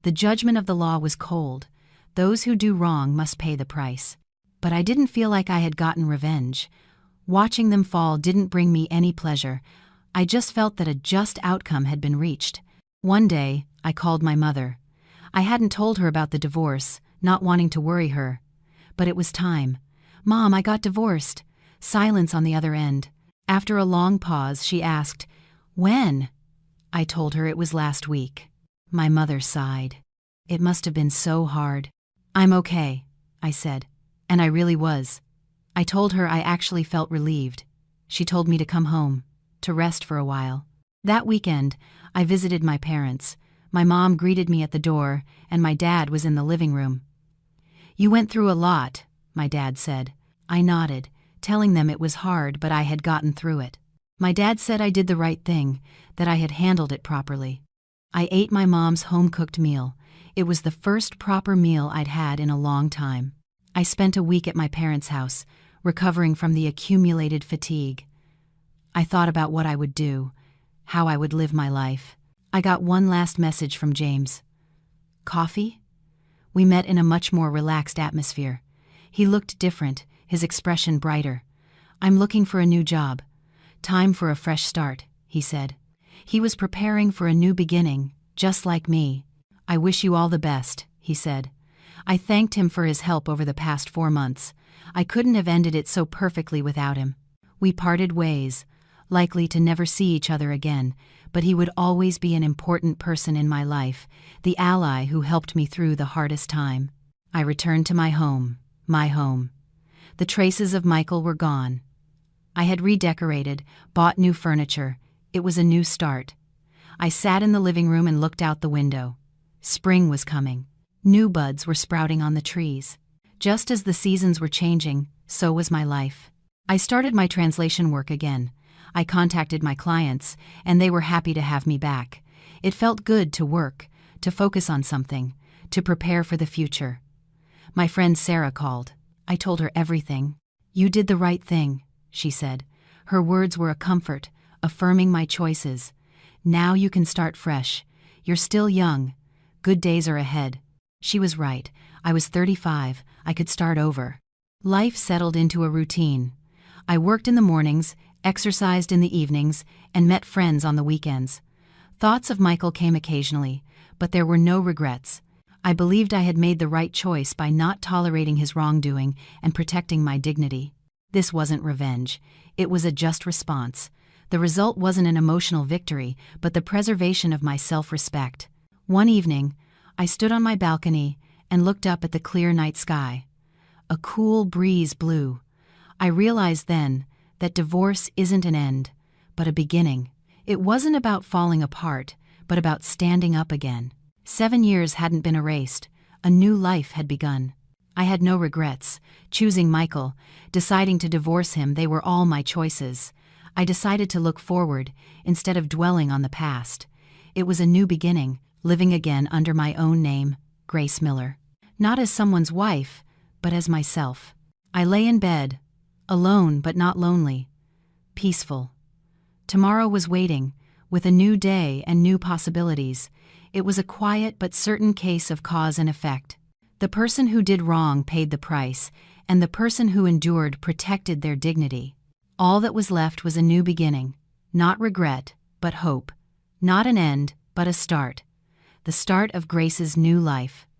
The judgment of the law was cold. Those who do wrong must pay the price. But I didn't feel like I had gotten revenge. Watching them fall didn't bring me any pleasure. I just felt that a just outcome had been reached. One day, I called my mother. I hadn't told her about the divorce, not wanting to worry her. But it was time. "Mom, I got divorced." Silence on the other end. After a long pause, she asked, "When?" I told her it was last week. My mother sighed. It must have been so hard. "I'm okay," I said. And I really was. I told her I actually felt relieved. She told me to come home, to rest for a while. That weekend, I visited my parents. My mom greeted me at the door, and my dad was in the living room. "You went through a lot," my dad said. I nodded, telling them it was hard, but I had gotten through it. My dad said I did the right thing, that I had handled it properly. I ate my mom's home-cooked meal. It was the first proper meal I'd had in a long time. I spent a week at my parents' house, recovering from the accumulated fatigue. I thought about what I would do, how I would live my life. I got one last message from James. "Coffee?" We met in a much more relaxed atmosphere. He looked different, his expression brighter. "I'm looking for a new job. Time for a fresh start," he said. He was preparing for a new beginning, just like me. "I wish you all the best," he said. I thanked him for his help over the past 4 months. I couldn't have ended it so perfectly without him. We parted ways, likely to never see each other again, but he would always be an important person in my life, the ally who helped me through the hardest time. I returned to my home. The traces of Michael were gone. I had redecorated, bought new furniture. It was a new start. I sat in the living room and looked out the window. Spring was coming. New buds were sprouting on the trees. Just as the seasons were changing, so was my life. I started my translation work again. I contacted my clients, and they were happy to have me back. It felt good to work, to focus on something, to prepare for the future. My friend Sarah called. I told her everything. "You did the right thing," she said. Her words were a comfort, affirming my choices. "Now you can start fresh. You're still young. Good days are ahead." She was right. I was 35. I could start over. Life settled into a routine. I worked in the mornings, exercised in the evenings, and met friends on the weekends. Thoughts of Michael came occasionally, but there were no regrets. I believed I had made the right choice by not tolerating his wrongdoing and protecting my dignity. This wasn't revenge. It was a just response. The result wasn't an emotional victory, but the preservation of my self-respect. One evening, I stood on my balcony and looked up at the clear night sky. A cool breeze blew. I realized then that divorce isn't an end, but a beginning. It wasn't about falling apart, but about standing up again. 7 years hadn't been erased. A new life had begun. I had no regrets. Choosing Michael, deciding to divorce him, they were all my choices. I decided to look forward, instead of dwelling on the past. It was a new beginning, living again under my own name, Grace Miller. Not as someone's wife, but as myself. I lay in bed, alone but not lonely, peaceful. Tomorrow was waiting, with a new day and new possibilities. It was a quiet but certain case of cause and effect. The person who did wrong paid the price, and the person who endured protected their dignity. All that was left was a new beginning, not regret, but hope. Not an end, but a start. The start of Grace's new life.